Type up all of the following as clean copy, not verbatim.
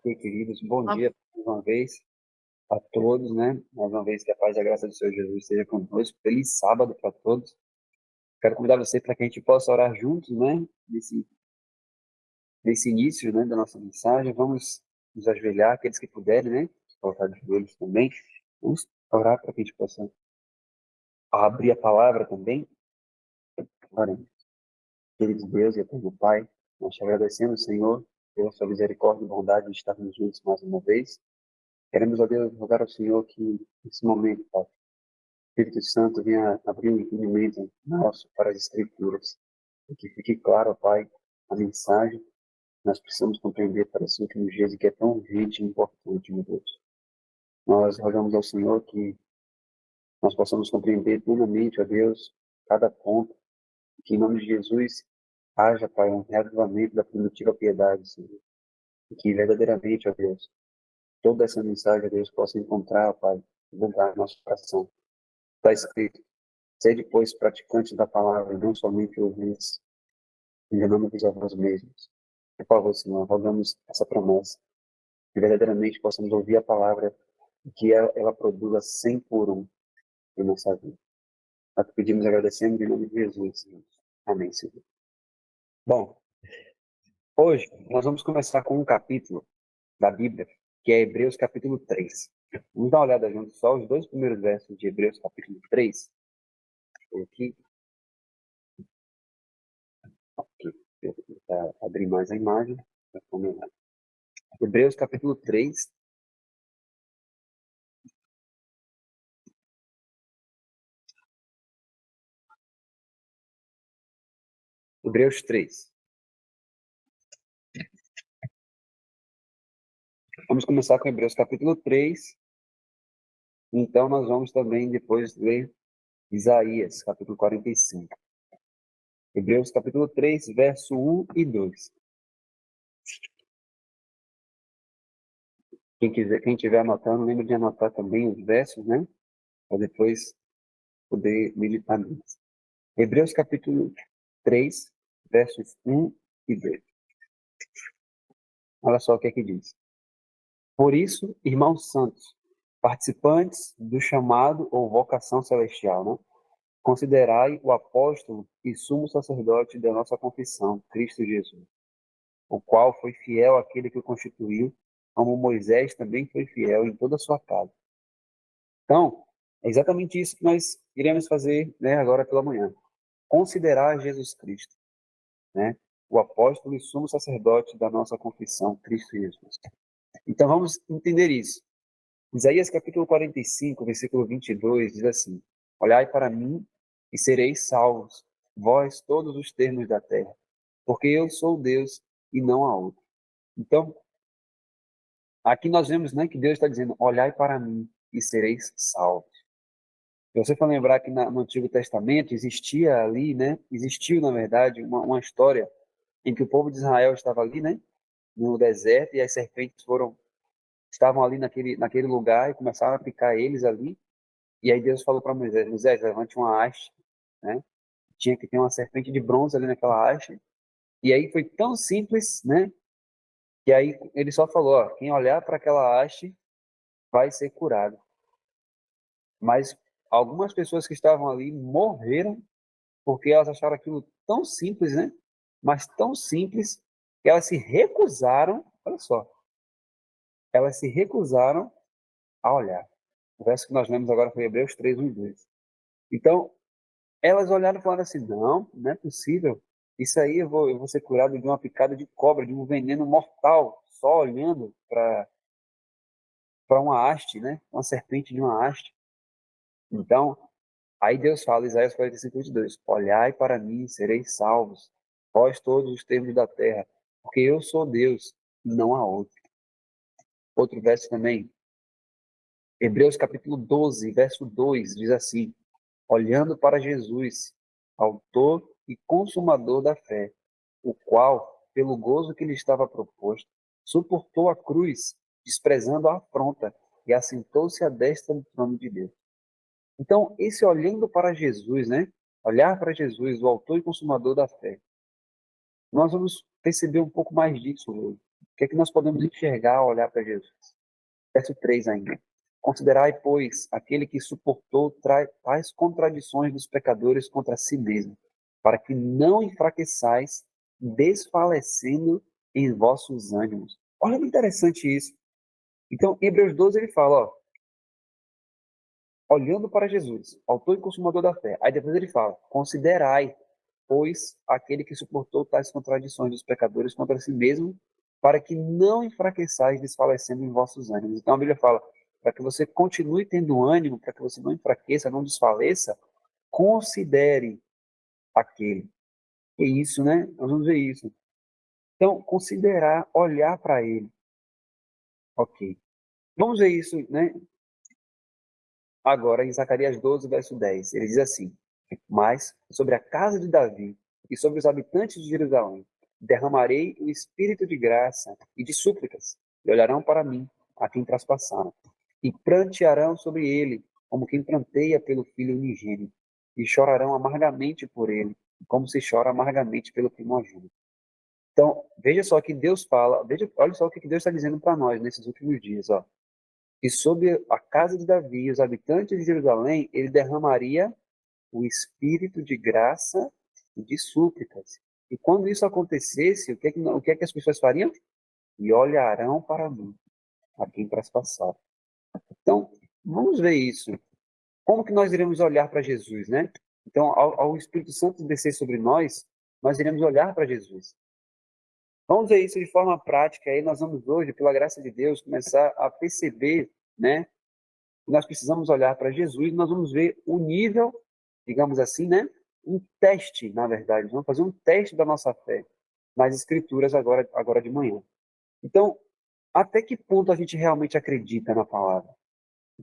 Ok, queridos, bom dia mais uma vez a todos, né? Mais uma vez que a paz e a graça do Senhor Jesus esteja conosco. Feliz sábado para todos. Quero convidar você para que a gente possa orar juntos, né? Nesse início, né, da nossa mensagem. Vamos nos ajoelhar, aqueles que puderem, né? Colocar de joelhos também. Vamos orar para que a gente possa abrir a palavra também. Oremos. Querido Deus e eterno Pai, nós te agradecemos, Senhor, pela sua misericórdia e bondade de estarmos juntos mais uma vez. Queremos, ó Deus, rogar ao Senhor que, nesse momento, Pai, o Espírito Santo venha abrir um entendimento nosso para as Escrituras. E que fique claro, ó Pai, a mensagem que nós precisamos compreender para esses últimos dias e que é tão urgente e importante, meu Deus. Nós rogamos ao Senhor que nós possamos compreender plenamente, ó Deus, cada ponto, que em nome de Jesus haja, Pai, um reavivamento da primitiva piedade, Senhor. E que verdadeiramente, ó Deus, toda essa mensagem, ó Deus, possa encontrar, ó Pai, lugar no nosso coração. Está escrito: sede, pois, praticantes da palavra, e não somente ouvintes, enganando-vos a vós mesmos. Por favor, Senhor, rogamos essa promessa, que verdadeiramente possamos ouvir a palavra e que ela produza 100 por um em nossa vida. Nós te pedimos e agradecemos em nome de Jesus, Senhor. Amém, Senhor. Bom, hoje nós vamos começar com um capítulo da Bíblia, que é Hebreus capítulo 3. Vamos dar uma olhada juntos só os dois primeiros versos de Hebreus capítulo 3. Aqui. Eu vou tentar abrir mais a imagem para comentar. Hebreus capítulo 3. Hebreus 3. Vamos começar com Hebreus capítulo 3. Então nós vamos também depois ler Isaías capítulo 45. Hebreus capítulo 3, verso 1 e 2. Quem estiver anotando, lembre de anotar também os versos, né? Para depois poder militar neles. Hebreus capítulo 3, versos 1 e 2. Olha só o que é que diz. Por isso, irmãos santos, participantes do chamado ou vocação celestial, né? Considerai o apóstolo e sumo sacerdote da nossa confissão, Cristo Jesus, o qual foi fiel àquele que o constituiu, como Moisés também foi fiel em toda a sua casa. Então, é exatamente isso que nós iremos fazer, né, agora pela manhã. Considerar Jesus Cristo, né? O apóstolo e sumo sacerdote da nossa confissão, Cristo Jesus. Então vamos entender isso. Isaías capítulo 45, versículo 22, diz assim: olhai para mim e sereis salvos, vós todos os termos da terra, porque eu sou Deus e não há outro. Então, aqui nós vemos, né, que Deus está dizendo: olhai para mim e sereis salvos. Se você for lembrar que no Antigo Testamento existia ali, né, existiu, na verdade, uma história em que o povo de Israel estava ali, né, no deserto, e as serpentes estavam ali naquele lugar e começaram a picar eles ali. E aí Deus falou para Moisés: Moisés, levante uma haste, né? Tinha que ter uma serpente de bronze ali naquela haste. E aí foi tão simples, né? Que aí ele só falou: ó, quem olhar para aquela haste vai ser curado. Mas algumas pessoas que estavam ali morreram porque elas acharam aquilo tão simples, né? Mas tão simples que elas se recusaram, olha só, elas se recusaram a olhar. O verso que nós lemos agora foi Hebreus 3, 1 e 2. Então, elas olharam e falaram assim: não é possível. Isso aí eu vou ser curado de uma picada de cobra, de um veneno mortal, só olhando para uma haste, né? Uma serpente de uma haste. Então, aí Deus fala, Isaías 45, 22, olhai para mim, sereis salvos, vós todos os termos da terra, porque eu sou Deus, não há outro. Outro verso também, Hebreus capítulo 12, verso 2, diz assim: olhando para Jesus, autor e consumador da fé, o qual, pelo gozo que lhe estava proposto, suportou a cruz, desprezando a afronta, e assentou-se à destra do trono de Deus. Então, esse olhando para Jesus, né? Olhar para Jesus, o autor e consumador da fé. Nós vamos perceber um pouco mais disso hoje. que é que nós podemos enxergar ao olhar para Jesus? Verso 3 ainda. Considerai, pois, aquele que suportou tais contradições dos pecadores contra si mesmo, para que não enfraqueçais, desfalecendo em vossos ânimos. Olha que interessante isso. Então, em Hebreus 12 ele fala, ó, olhando para Jesus, autor e consumador da fé. Aí depois ele fala, considerai, pois, aquele que suportou tais contradições dos pecadores contra si mesmo, para que não enfraqueçais desfalecendo em vossos ânimos. Então a Bíblia fala, para que você continue tendo ânimo, para que você não enfraqueça, não desfaleça, considere aquele. É isso, né? Nós vamos ver isso. Então, considerar, olhar para ele. Ok. Vamos ver isso, né? Agora, em Zacarias 12, verso 10, ele diz assim: Mas sobre a casa de Davi e sobre os habitantes de Jerusalém derramarei o espírito de graça e de súplicas, e olharão para mim, a quem traspassaram, e prantearão sobre ele, como quem pranteia pelo filho unigênito, e chorarão amargamente por ele, como se chora amargamente pelo primogênito. Então, veja só que Deus fala, olha só o que Deus está dizendo para nós nesses últimos dias, ó. E sobre a casa de Davi e os habitantes de Jerusalém, ele derramaria o espírito de graça e de súplicas. E quando isso acontecesse, o que é que as pessoas fariam? E olharão para mim, a quem traspassar. Então, vamos ver isso. Como que nós iremos olhar para Jesus, né? Então, ao Espírito Santo descer sobre nós iremos olhar para Jesus. Vamos ver isso de forma prática. Aí nós vamos hoje, pela graça de Deus, começar a perceber, né? Nós precisamos olhar para Jesus, nós vamos ver o nível, digamos assim, né? Um teste, na verdade. Vamos fazer um teste da nossa fé nas Escrituras agora de manhã. Então, até que ponto a gente realmente acredita na palavra?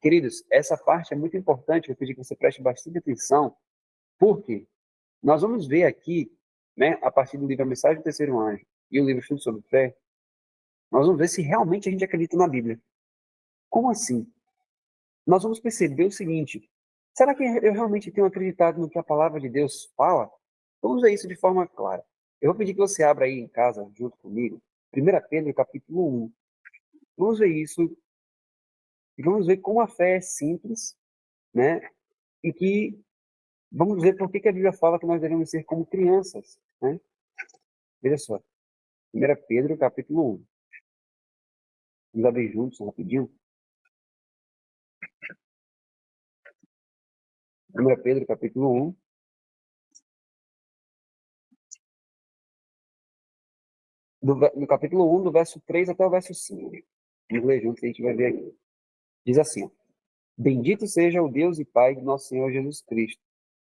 Queridos, essa parte é muito importante, eu pedi que você preste bastante atenção, porque nós vamos ver aqui, né, a partir do livro A Mensagem do Terceiro Anjo e o livro Estudo sobre Fé, nós vamos ver se realmente a gente acredita na Bíblia. Como assim? Nós vamos perceber o seguinte: será que eu realmente tenho acreditado no que a palavra de Deus fala? Vamos ver isso de forma clara. Eu vou pedir que você abra aí em casa, junto comigo, 1 Pedro, capítulo 1. Vamos ver isso e vamos ver como a fé é simples, né? E que vamos ver por que a Bíblia fala que nós devemos ser como crianças, né? Veja só, 1 Pedro, capítulo 1. Vamos abrir juntos, rapidinho. 1 Pedro, capítulo 1. No capítulo 1, do verso 3 até o verso 5. Vamos ler juntos, a gente vai ver aqui. Diz assim: Bendito seja o Deus e Pai de nosso Senhor Jesus Cristo,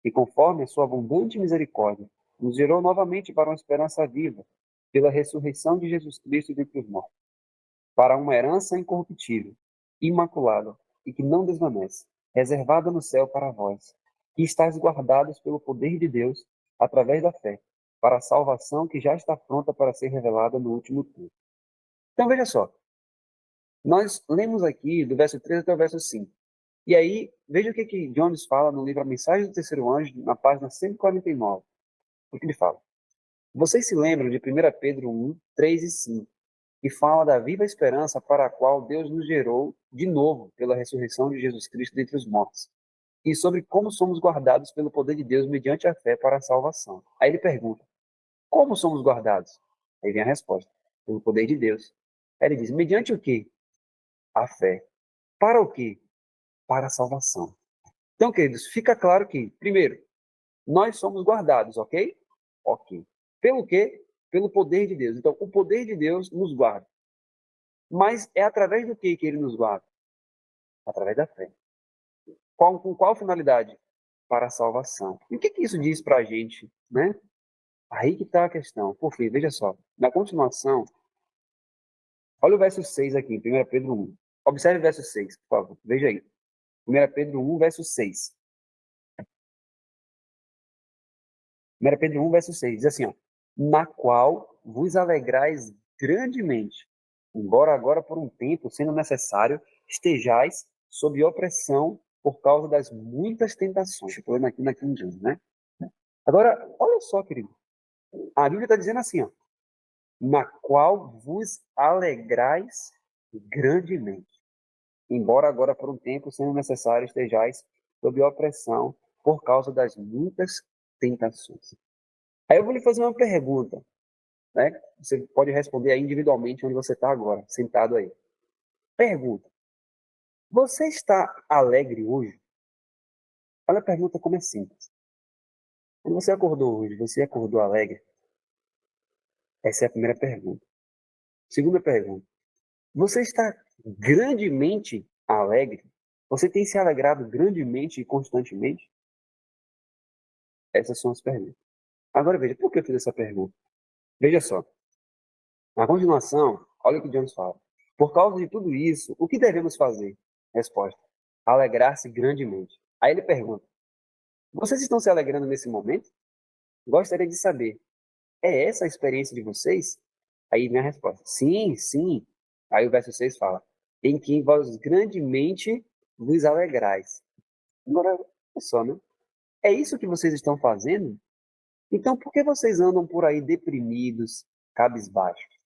que, conforme a sua abundante misericórdia, nos gerou novamente para uma esperança viva, pela ressurreição de Jesus Cristo dentre os mortos, para uma herança incorruptível, imaculada e que não desvanece, reservada no céu para vós, que estáis guardados pelo poder de Deus, através da fé, para a salvação que já está pronta para ser revelada no último tempo. Então veja só, nós lemos aqui do verso 3 até o verso 5. E aí, veja o que Jones fala no livro A Mensagem do Terceiro Anjo, na página 149. O que ele fala? Vocês se lembram de 1 Pedro 1, 3 e 5, que fala da viva esperança para a qual Deus nos gerou de novo pela ressurreição de Jesus Cristo dentre os mortos, e sobre como somos guardados pelo poder de Deus mediante a fé para a salvação. Aí ele pergunta, como somos guardados? Aí vem a resposta, pelo poder de Deus. Aí ele diz, mediante o quê? A fé. Para o quê? Para a salvação. Então, queridos, fica claro que, primeiro, nós somos guardados, ok? Ok. Pelo quê? Pelo poder de Deus. Então, o poder de Deus nos guarda. Mas é através do que ele nos guarda? Através da fé. Com qual finalidade? Para a salvação. E o que isso diz para a gente, né? Aí que está a questão. Por quê? Veja só. Na continuação, olha o verso 6 aqui, em 1 Pedro 1. Observe o verso 6, por favor. Veja aí. 1 Pedro 1, verso 6. 1 Pedro 1, verso 6, diz assim, ó, na qual vos alegrais grandemente, embora agora por um tempo, sendo necessário, estejais sob opressão por causa das muitas tentações. Estou lendo aqui na King James, né? Agora, olha só, querido, a Bíblia está dizendo assim, ó, na qual vos alegrais grandemente, embora agora por um tempo, sendo necessário, estejais sob opressão por causa das muitas tentações. Aí eu vou lhe fazer uma pergunta, né? Você pode responder aí individualmente onde você está agora, sentado aí. Pergunta: você está alegre hoje? Olha a pergunta como é simples. Quando você acordou hoje, você acordou alegre? Essa é a primeira pergunta. Segunda pergunta: você está grandemente alegre? Você tem se alegrado grandemente e constantemente? Essas são as perguntas. Agora veja, por que eu fiz essa pergunta? Veja só. Na continuação, olha o que Jones fala. Por causa de tudo isso, o que devemos fazer? Resposta: alegrar-se grandemente. Aí ele pergunta: vocês estão se alegrando nesse momento? Gostaria de saber, é essa a experiência de vocês? Aí minha resposta: sim, sim. Aí o verso 6 fala: em quem vós grandemente vos alegrais. Agora, olha só, né? É isso que vocês estão fazendo? Então, por que vocês andam por aí deprimidos, cabisbaixos?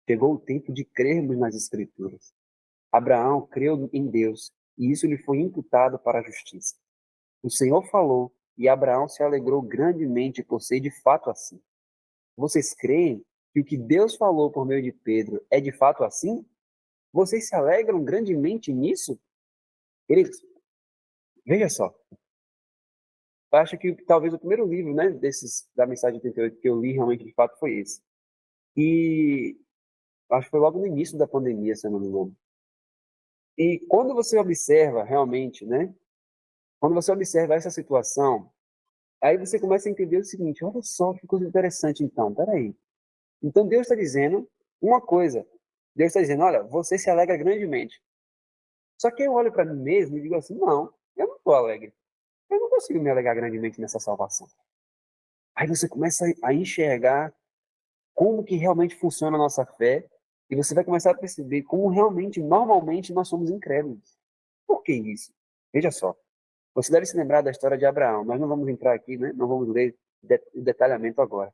Chegou o tempo de crermos nas Escrituras. Abraão creu em Deus, e isso lhe foi imputado para a justiça. O Senhor falou, e Abraão se alegrou grandemente por ser de fato assim. Vocês creem que o que Deus falou por meio de Pedro é de fato assim? Vocês se alegram grandemente nisso? Queridos, veja só. Eu acho que talvez o primeiro livro, né, desses da Mensagem de 88 que eu li realmente de fato foi esse. E acho que foi logo no início da pandemia, se eu não me engano. E quando você observa realmente, né, quando você observa essa situação, aí você começa a entender o seguinte: olha só que coisa interessante então, peraí. Então Deus está dizendo uma coisa. Deus está dizendo, olha, você se alegra grandemente. Só que eu olho para mim mesmo e digo assim, não, eu não estou alegre. Eu não consigo me alegrar grandemente nessa salvação. Aí você começa a enxergar como que realmente funciona a nossa fé e você vai começar a perceber como realmente, normalmente, nós somos incrédulos. Por que isso? Veja só. Você deve se lembrar da história de Abraão. Nós não vamos entrar aqui, né? Não vamos ler o detalhamento agora.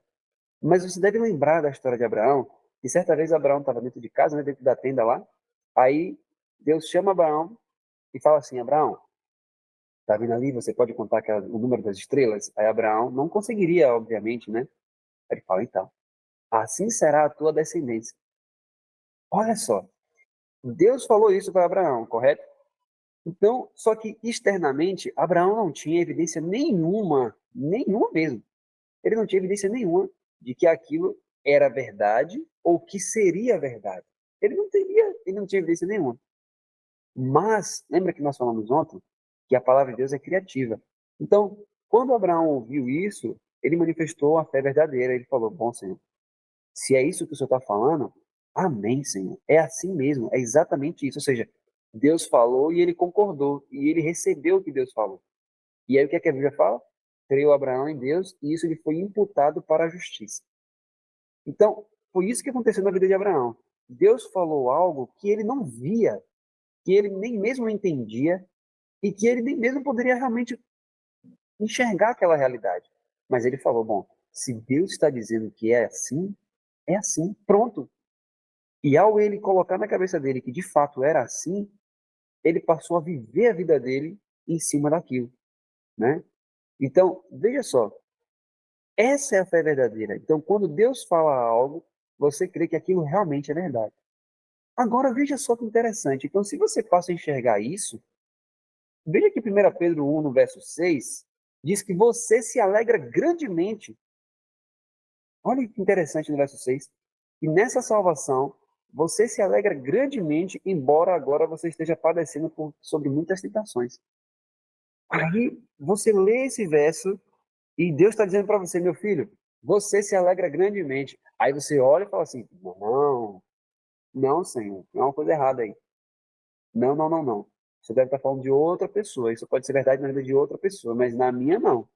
Mas você deve lembrar da história de Abraão, que certa vez Abraão estava dentro de casa, né, dentro da tenda lá. Aí Deus chama Abraão e fala assim: Abraão, tá vendo ali? Você pode contar o número das estrelas? Aí Abraão não conseguiria, obviamente, né? Aí ele fala: então, assim será a tua descendência. Olha só, Deus falou isso para Abraão, correto? Então, só que externamente, Abraão não tinha evidência nenhuma, nenhuma mesmo. Ele não tinha evidência nenhuma de que aquilo era verdade ou que seria verdade. Ele não tinha evidência nenhuma. Mas, lembra que nós falamos ontem que a palavra de Deus é criativa. Então, quando Abraão ouviu isso, ele manifestou a fé verdadeira. Ele falou: bom, Senhor, se é isso que o Senhor está falando, amém, Senhor. É assim mesmo, é exatamente isso. Ou seja, Deus falou e ele concordou, e ele recebeu o que Deus falou. E aí o que é que a Bíblia fala? Creu Abraão em Deus e isso lhe foi imputado para a justiça. Então, foi isso que aconteceu na vida de Abraão. Deus falou algo que ele não via, que ele nem mesmo entendia e que ele nem mesmo poderia realmente enxergar aquela realidade. Mas ele falou: bom, se Deus está dizendo que é assim, pronto. E ao ele colocar na cabeça dele que de fato era assim, ele passou a viver a vida dele em cima daquilo, né? Então, veja só, essa é a fé verdadeira. Então, quando Deus fala algo, você crê que aquilo realmente é verdade. Agora, veja só que interessante. Então, se você passa a enxergar isso, veja que 1 Pedro 1, no verso 6, diz que você se alegra grandemente. Olha que interessante no verso 6. E nessa salvação, você se alegra grandemente, embora agora você esteja padecendo sobre muitas tentações. Aí você lê esse verso e Deus está dizendo para você: meu filho, você se alegra grandemente. Aí você olha e fala assim: não, não, Senhor, tem uma coisa errada aí. Não, não, não, não. Você deve estar falando de outra pessoa. Isso pode ser verdade na vida de outra pessoa, mas na minha não.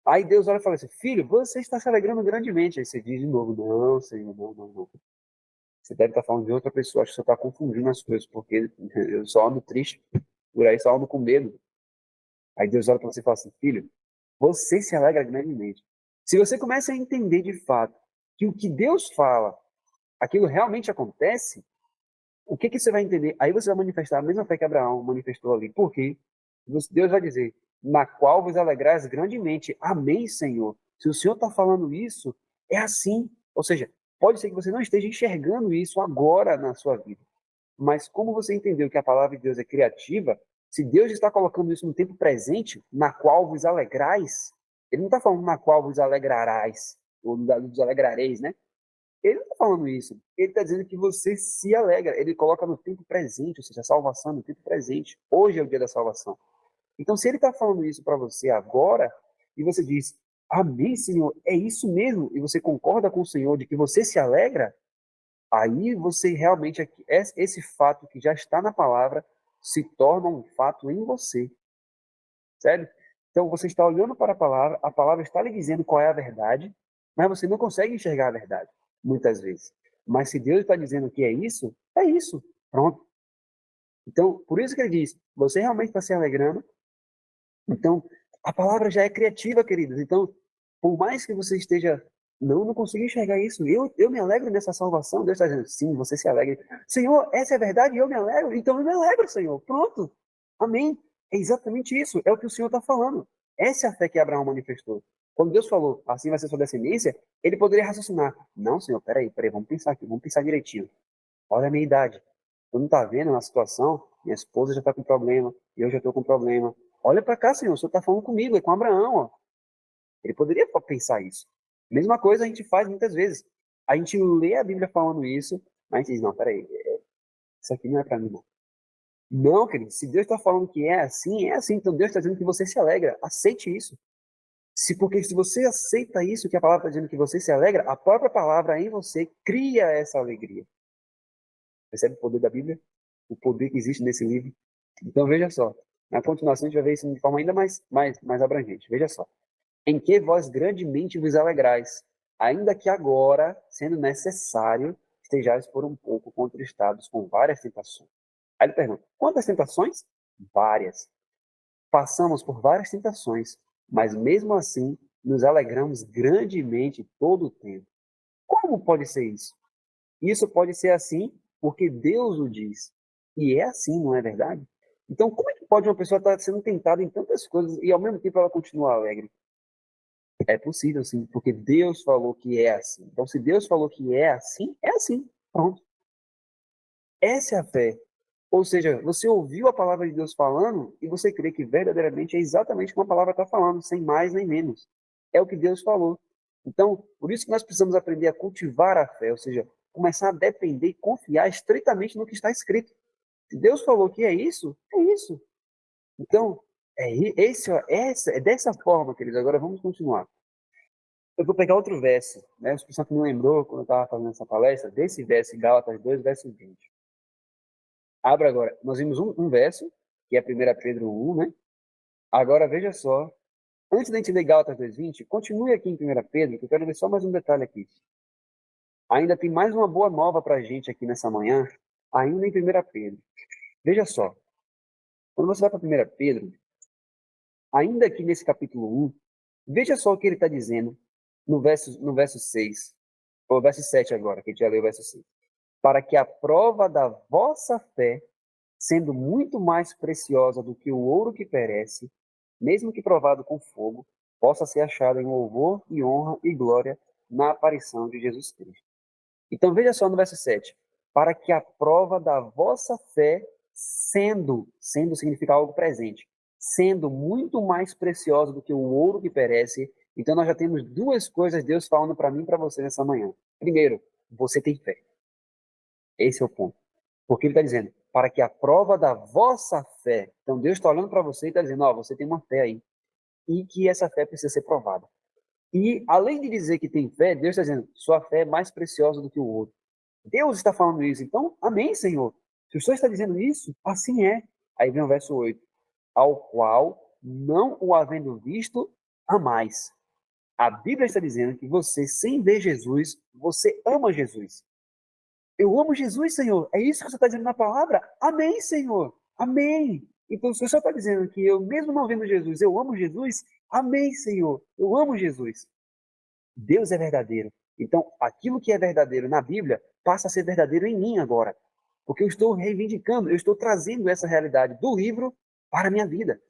Aí Deus olha e fala assim: filho, você está se alegrando grandemente. Aí você diz de novo: não, Senhor, não, não, não. Você deve estar falando de outra pessoa. Acho que você está confundindo as coisas, porque eu só ando triste, por aí só ando com medo. Aí Deus olha para você e fala assim: filho, você se alegra grandemente. Se você começa a entender de fato que o que Deus fala, aquilo realmente acontece, o que você vai entender? Aí você vai manifestar a mesma fé que Abraão manifestou ali. Por quê? Deus vai dizer, na qual vos alegrais grandemente. Amém, Senhor. Se o Senhor está falando isso, é assim. Ou seja, pode ser que você não esteja enxergando isso agora na sua vida. Mas como você entendeu que a palavra de Deus é criativa, se Deus está colocando isso no tempo presente, na qual vos alegrais, ele não está falando na qual vos alegrarás, ou vos alegrareis, né? Ele não está falando isso. Ele está dizendo que você se alegra. Ele coloca no tempo presente, ou seja, a salvação no tempo presente. Hoje é o dia da salvação. Então, se ele está falando isso para você agora, e você diz, amém, Senhor, é isso mesmo, e você concorda com o Senhor de que você se alegra, aí você realmente, esse fato que já está na palavra, se torna um fato em você. Sério? Então, você está olhando para a palavra está lhe dizendo qual é a verdade, mas você não consegue enxergar a verdade, muitas vezes. Mas se Deus está dizendo que é isso, é isso. Pronto. Então, por isso que ele diz, você realmente está se alegrando. Então, a palavra já é criativa, queridos. Então, por mais que você esteja, não consigo enxergar isso. Eu me alegro nessa salvação. Deus está dizendo, sim, você se alegre. Senhor, essa é a verdade e eu me alegro. Então eu me alegro, Senhor. Pronto. Amém. É exatamente isso. É o que o Senhor está falando. Essa é a fé que Abraão manifestou. Quando Deus falou, assim vai ser sua descendência, ele poderia raciocinar. Não, Senhor, peraí, vamos pensar aqui, vamos pensar direitinho. Olha a minha idade. Tu não está vendo a situação? Minha esposa já está com problema, eu já estou com problema. Olha para cá, Senhor, o Senhor está falando comigo, é com Abraão. Ó. Ele poderia pensar isso. Mesma coisa a gente faz muitas vezes. A gente lê a Bíblia falando isso, mas a gente diz, não, peraí, isso aqui não é para mim, não. Não, querido, se Deus está falando que é assim, é assim. Então Deus está dizendo que você se alegra. Aceite isso. Porque se você aceita isso, que a palavra está dizendo que você se alegra, a própria palavra em você cria essa alegria. Percebe o poder da Bíblia? O poder que existe nesse livro? Então veja só. Na continuação a gente vai ver isso de forma ainda mais abrangente. Veja só. Em que vós grandemente vos alegrais, ainda que agora, sendo necessário, estejais por um pouco contristados com várias tentações. Aí ele pergunta, quantas tentações? Várias. Passamos por várias tentações, mas mesmo assim nos alegramos grandemente todo o tempo. Como pode ser isso? Isso pode ser assim porque Deus o diz. E é assim, não é verdade? Então, como é que pode uma pessoa estar sendo tentada em tantas coisas e ao mesmo tempo ela continuar alegre? É possível, sim, porque Deus falou que é assim. Então, se Deus falou que é assim, é assim. Pronto. Essa é a fé. Ou seja, você ouviu a palavra de Deus falando e você crê que verdadeiramente é exatamente como a palavra está falando, sem mais nem menos. É o que Deus falou. Então, por isso que nós precisamos aprender a cultivar a fé, ou seja, começar a depender e confiar estritamente no que está escrito. Se Deus falou que é isso, é isso. Então, é dessa forma, queridos. Agora vamos continuar. Eu vou pegar outro verso, né? O pessoal que me lembrou, quando eu estava fazendo essa palestra, desse verso, Gálatas 2, verso 20. Abra agora. Nós vimos um verso, que é 1 Pedro 1, né? Agora, veja só. Antes de a gente ler Gálatas 2:20, continue aqui em 1 Pedro, que eu quero ver só mais um detalhe aqui. Ainda tem mais uma boa nova para a gente aqui nessa manhã, ainda em 1 Pedro. Veja só. Quando você vai para 1 Pedro, ainda aqui nesse capítulo 1, veja só o que ele está dizendo no verso 6, ou verso 7 agora, que a gente já leu o verso 6. Para que a prova da vossa fé, sendo muito mais preciosa do que o ouro que perece, mesmo que provado com fogo, possa ser achada em louvor e honra e glória na aparição de Jesus Cristo. Então veja só no verso 7. Para que a prova da vossa fé, sendo significa algo presente, sendo muito mais preciosa do que o ouro que perece, então nós já temos duas coisas Deus falando para mim e para você nessa manhã. Primeiro, você tem fé. Esse é o ponto. Porque ele está dizendo, para que a prova da vossa fé. Então Deus está olhando para você e está dizendo, ó, você tem uma fé aí. E que essa fé precisa ser provada. E além de dizer que tem fé, Deus está dizendo, sua fé é mais preciosa do que o ouro. Deus está falando isso. Então, amém, Senhor. Se o Senhor está dizendo isso, assim é. Aí vem o verso 8. Ao qual, não o havendo visto, amais. A Bíblia está dizendo que você, sem ver Jesus, você ama Jesus. Eu amo Jesus, Senhor. É isso que você está dizendo na palavra? Amém, Senhor. Amém. Então, se o Senhor está dizendo que eu, mesmo não vendo Jesus, eu amo Jesus, amém, Senhor. Eu amo Jesus. Deus é verdadeiro. Então, aquilo que é verdadeiro na Bíblia passa a ser verdadeiro em mim agora. Porque eu estou reivindicando, eu estou trazendo essa realidade do livro para a minha vida.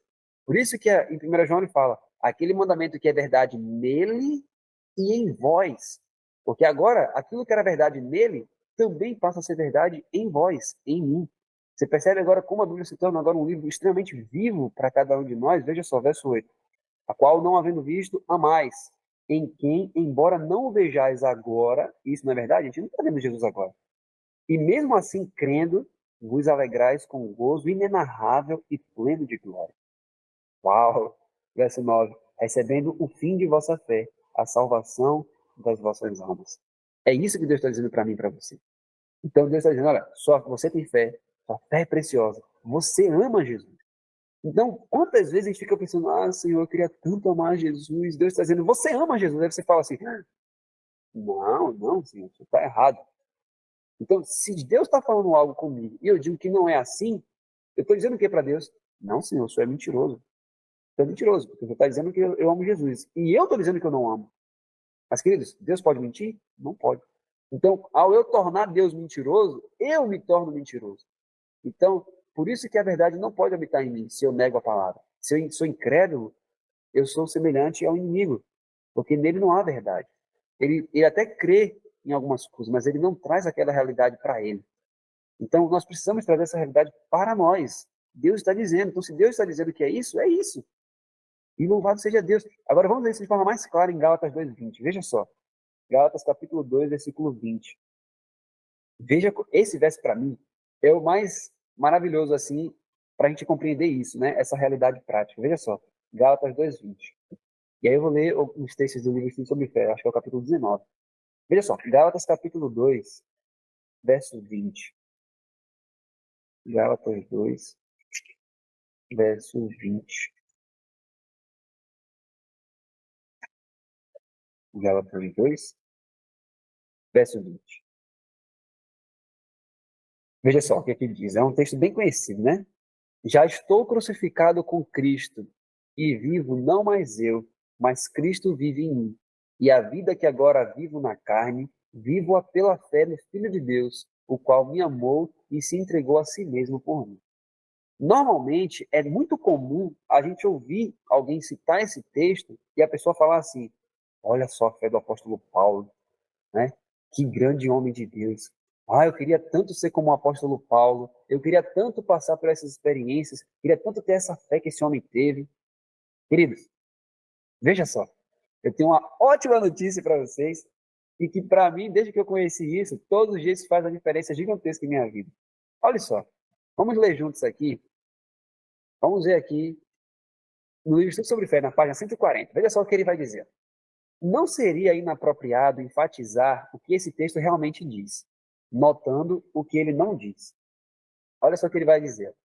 Por isso que em 1 João ele fala, aquele mandamento que é verdade nele e em vós. Porque agora, aquilo que era verdade nele, também passa a ser verdade em vós, em mim. Você percebe agora como a Bíblia se torna agora um livro extremamente vivo para cada um de nós? Veja só, verso 8. A qual, não havendo visto, amais, em quem, embora não o vejais agora, isso não é verdade? A gente não está vendo Jesus agora. E mesmo assim, crendo, vos alegrais com gozo inenarrável e pleno de glória. Uau! Verso 9. Recebendo o fim de vossa fé, a salvação das vossas almas. É isso que Deus está dizendo para mim e para você. Então Deus está dizendo, olha, só você tem fé, sua fé é preciosa, você ama Jesus. Então, quantas vezes a gente fica pensando, Senhor, eu queria tanto amar Jesus, Deus está dizendo, você ama Jesus, aí você fala assim, não, Senhor, você está errado. Então, se Deus está falando algo comigo e eu digo que não é assim, eu estou dizendo o que para Deus? Não, Senhor, o Senhor é mentiroso. Você é mentiroso, porque você está dizendo que eu amo Jesus. E eu estou dizendo que eu não amo. Mas, queridos, Deus pode mentir? Não pode. Então, ao eu tornar Deus mentiroso, eu me torno mentiroso. Então, por isso que a verdade não pode habitar em mim, se eu nego a palavra. Se eu sou incrédulo, eu sou semelhante ao inimigo, porque nele não há verdade. Ele até crê em algumas coisas, mas ele não traz aquela realidade para ele. Então, nós precisamos trazer essa realidade para nós. Deus está dizendo. Então, se Deus está dizendo que é isso, é isso. E louvado seja Deus. Agora, vamos ver isso de forma mais clara em Gálatas 2:20. Veja só. Gálatas capítulo 2, versículo 20. Veja, esse verso para mim é o mais maravilhoso assim para a gente compreender isso, né? Essa realidade prática. Veja só, Gálatas 2:20. E aí eu vou ler os textos do livro Estudo sobre Fé, acho que é o capítulo 19. Veja só, Gálatas capítulo 2, verso 20. Gálatas 2, verso 20. Gálatas 2, verso 20. Veja só o que aqui diz. É um texto bem conhecido, né? Já estou crucificado com Cristo, e vivo não mais eu, mas Cristo vive em mim. E a vida que agora vivo na carne, vivo-a pela fé no Filho de Deus, o qual me amou e se entregou a si mesmo por mim. Normalmente, é muito comum a gente ouvir alguém citar esse texto e a pessoa falar assim, olha só a fé do apóstolo Paulo, né? Que grande homem de Deus. Eu queria tanto ser como o apóstolo Paulo, eu queria tanto passar por essas experiências, queria tanto ter essa fé que esse homem teve. Queridos, veja só, eu tenho uma ótima notícia para vocês e que para mim, desde que eu conheci isso, todos os dias faz uma diferença gigantesca em minha vida. Olha só, vamos ler juntos aqui, vamos ver aqui no livro Estudo sobre Fé, na página 140. Veja só o que ele vai dizer. Não seria inapropriado enfatizar o que esse texto realmente diz, notando o que ele não diz. Olha só o que ele vai dizer.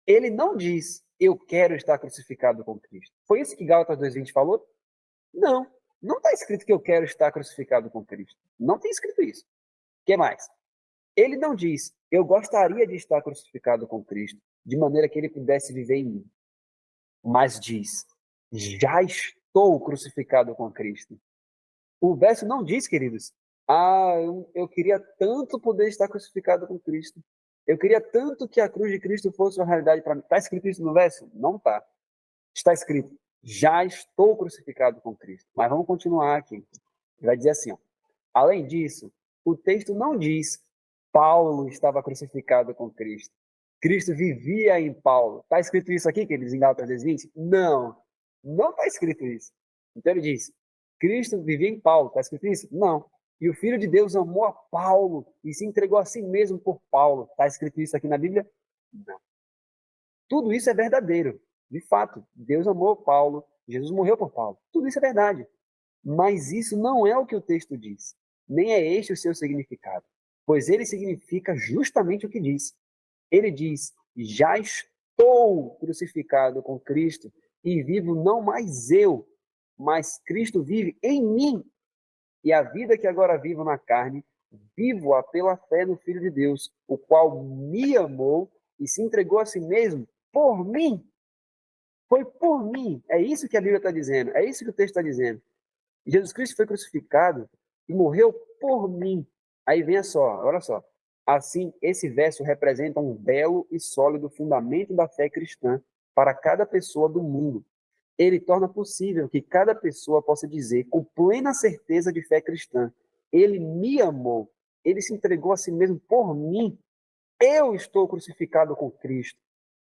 Ele não diz, eu quero estar crucificado com Cristo. Foi isso que Gálatas 2:20 falou? Não, não está escrito que eu quero estar crucificado com Cristo. Não tem escrito isso. O que mais? Ele não diz, eu gostaria de estar crucificado com Cristo, de maneira que ele pudesse viver em mim. Mas diz, já estou crucificado com Cristo. O verso não diz, queridos, eu queria tanto poder estar crucificado com Cristo. Eu queria tanto que a cruz de Cristo fosse uma realidade para mim. Está escrito isso no verso? Não está. Está escrito, já estou crucificado com Cristo. Mas vamos continuar aqui. Ele vai dizer assim, ó, além disso, o texto não diz Paulo estava crucificado com Cristo. Cristo vivia em Paulo. Está escrito isso aqui, queridos, em Gálatas 2:20? Não, não está escrito isso. Então ele diz, Cristo vivia em Paulo. Está escrito isso? Não. E o Filho de Deus amou a Paulo e se entregou a si mesmo por Paulo. Está escrito isso aqui na Bíblia? Não. Tudo isso é verdadeiro. De fato, Deus amou Paulo, Jesus morreu por Paulo. Tudo isso é verdade. Mas isso não é o que o texto diz. Nem é este o seu significado. Pois ele significa justamente o que diz. Ele diz, já estou crucificado com Cristo e vivo não mais eu, mas Cristo vive em mim. E a vida que agora vivo na carne, vivo-a pela fé no Filho de Deus, o qual me amou e se entregou a si mesmo por mim. Foi por mim. É isso que a Bíblia está dizendo. É isso que o texto está dizendo. Jesus Cristo foi crucificado e morreu por mim. Aí vem só, olha só. Assim, esse verso representa um belo e sólido fundamento da fé cristã para cada pessoa do mundo. Ele torna possível que cada pessoa possa dizer com plena certeza de fé cristã: Ele me amou, ele se entregou a si mesmo por mim. Eu estou crucificado com Cristo.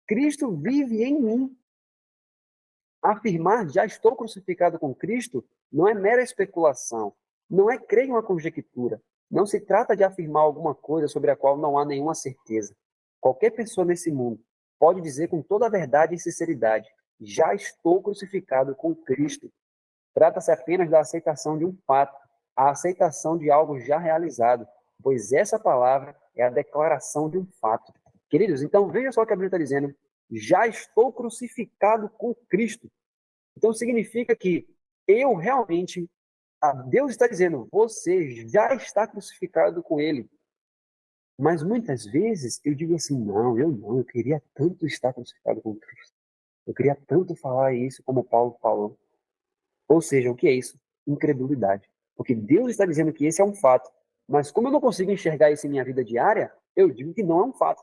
Cristo vive em mim. Afirmar já estou crucificado com Cristo não é mera especulação, não é crer em uma conjectura. Não se trata de afirmar alguma coisa sobre a qual não há nenhuma certeza. Qualquer pessoa nesse mundo pode dizer com toda a verdade e sinceridade: já estou crucificado com Cristo. Trata-se apenas da aceitação de um fato, a aceitação de algo já realizado, pois essa palavra é a declaração de um fato. Queridos, então veja só o que a Bíblia está dizendo: já estou crucificado com Cristo. Então significa que eu realmente, Deus está dizendo, você já está crucificado com Ele. Mas muitas vezes eu digo assim, não, eu queria tanto estar crucificado com Cristo. Eu queria tanto falar isso como Paulo falou. Ou seja, o que é isso? Incredulidade. Porque Deus está dizendo que esse é um fato. Mas como eu não consigo enxergar isso em minha vida diária, eu digo que não é um fato.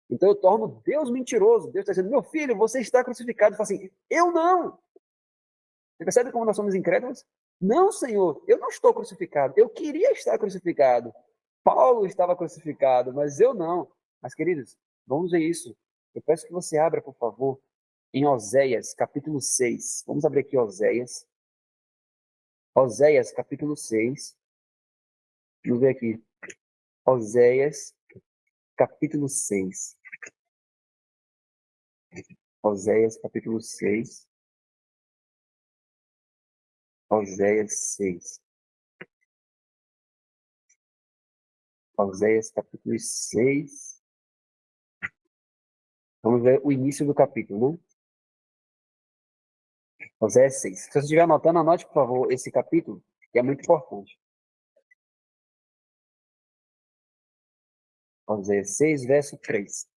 Então eu torno Deus mentiroso. Deus está dizendo, meu filho, você está crucificado. Eu falo assim, eu não. Você percebe como nós somos incrédulos? Não, Senhor, eu não estou crucificado. Eu queria estar crucificado. Paulo estava crucificado, mas eu não. Mas, queridos, vamos ver isso. Eu peço que você abra, por favor, em Oséias, capítulo 6. Vamos abrir aqui Oséias. Oséias, capítulo 6. Vamos ver aqui. Oséias, capítulo 6. Oséias, capítulo 6. Oséias 6. Oséias, capítulo 6. Vamos ver o início do capítulo, né? Oséias 6. Se você estiver anotando, anote, por favor, esse capítulo, que é muito importante. Oséias 6, verso 3.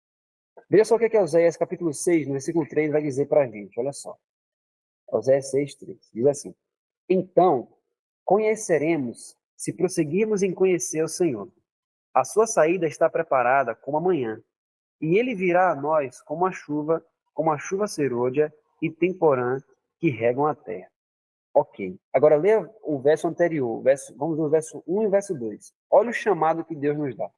Veja só o que é Oséias, capítulo 6, no versículo 3, vai dizer para a gente. Olha só. Oséias 6, 3. Diz assim: Então, conheceremos, se prosseguirmos em conhecer o Senhor. A sua saída está preparada como a manhã, e ele virá a nós como a chuva serôdia e temporã que regam a terra. Ok. Agora leia o verso anterior. Vamos no verso 1 e verso 2. Olha o chamado que Deus nos dá.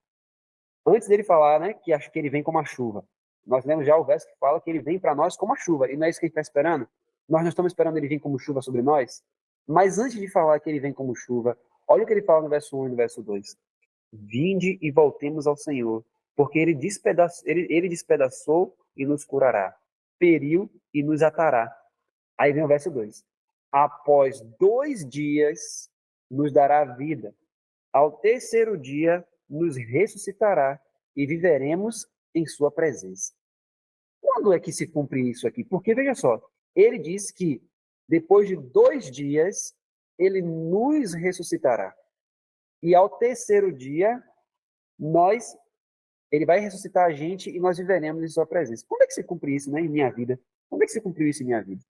Antes dele falar, né, que acho que ele vem como a chuva. Nós lemos já o verso que fala que ele vem para nós como a chuva. E não é isso que a gente está esperando? Nós não estamos esperando ele vir como chuva sobre nós? Mas antes de falar que ele vem como chuva, olha o que ele fala no verso 1 e no verso 2. Vinde e voltemos ao Senhor, porque ele despedaçou e nos curará, feriu e nos atará. Aí vem o verso 2. Após 2 dias nos dará vida. Ao terceiro dia nos ressuscitará e viveremos em sua presença. Quando é que se cumpre isso aqui? Porque, veja só, ele diz que depois de 2 dias ele nos ressuscitará. E ao terceiro dia, ele vai ressuscitar a gente e nós viveremos em sua presença. Quando é que se cumpre isso, né, em minha vida? Quando é que se cumpriu isso em minha vida?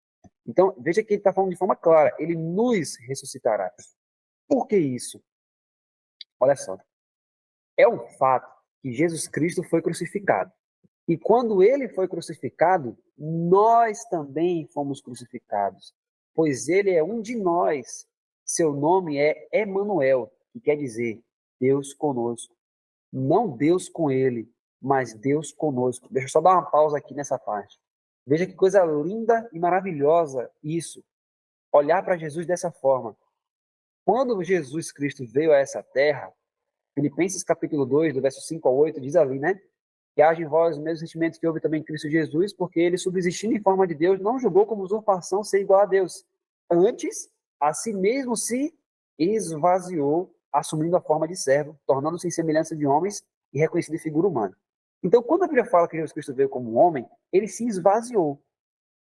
Então, veja que ele está falando de forma clara, ele nos ressuscitará. Por que isso? Olha só, é um fato que Jesus Cristo foi crucificado. E quando ele foi crucificado, nós também fomos crucificados, pois ele é um de nós. Seu nome é Emanuel, que quer dizer Deus conosco. Não Deus com ele, mas Deus conosco. Deixa eu só dar uma pausa aqui nessa parte. Veja que coisa linda e maravilhosa isso. Olhar para Jesus dessa forma. Quando Jesus Cristo veio a essa terra, Filipenses capítulo 2, do verso 5 ao 8, diz ali, né? Que haja em vós os mesmos sentimentos que houve também em Cristo Jesus, porque ele, subsistindo em forma de Deus, não julgou como usurpação ser igual a Deus. Antes, a si mesmo se esvaziou, assumindo a forma de servo, tornando-se em semelhança de homens e reconhecido em figura humana. Então, quando a Bíblia fala que Jesus Cristo veio como um homem, ele se esvaziou.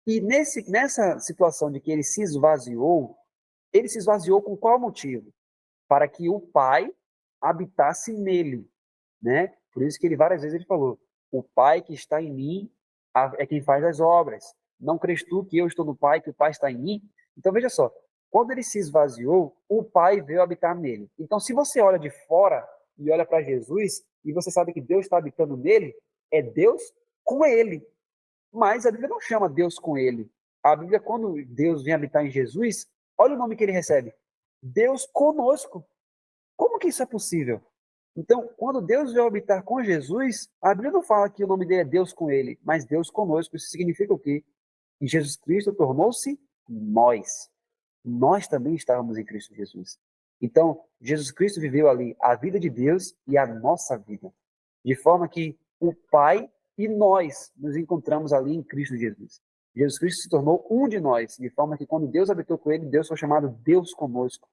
E nessa situação de que ele se esvaziou com qual motivo? Para que o Pai habitasse nele, né? Por isso que ele várias vezes ele falou: o Pai que está em mim é quem faz as obras. Não crês tu que eu estou no Pai, que o Pai está em mim? Então veja só, Quando ele se esvaziou, o Pai veio habitar nele. Então, se você olha de fora e olha para Jesus, e você sabe que Deus está habitando nele, é Deus com ele. Mas a Bíblia não chama Deus com ele. A Bíblia, quando Deus vem habitar em Jesus, olha o nome que ele recebe: Deus conosco. Como que isso é possível? Então, quando Deus veio habitar com Jesus, a Bíblia não fala que o nome dele é Deus com ele, mas Deus conosco. Isso significa o quê? Que Jesus Cristo tornou-se nós. Nós também estávamos em Cristo Jesus. Então, Jesus Cristo viveu ali a vida de Deus e a nossa vida. De forma que o Pai e nós nos encontramos ali em Cristo Jesus. Jesus Cristo se tornou um de nós, de forma que quando Deus habitou com ele, Deus foi chamado Deus conosco,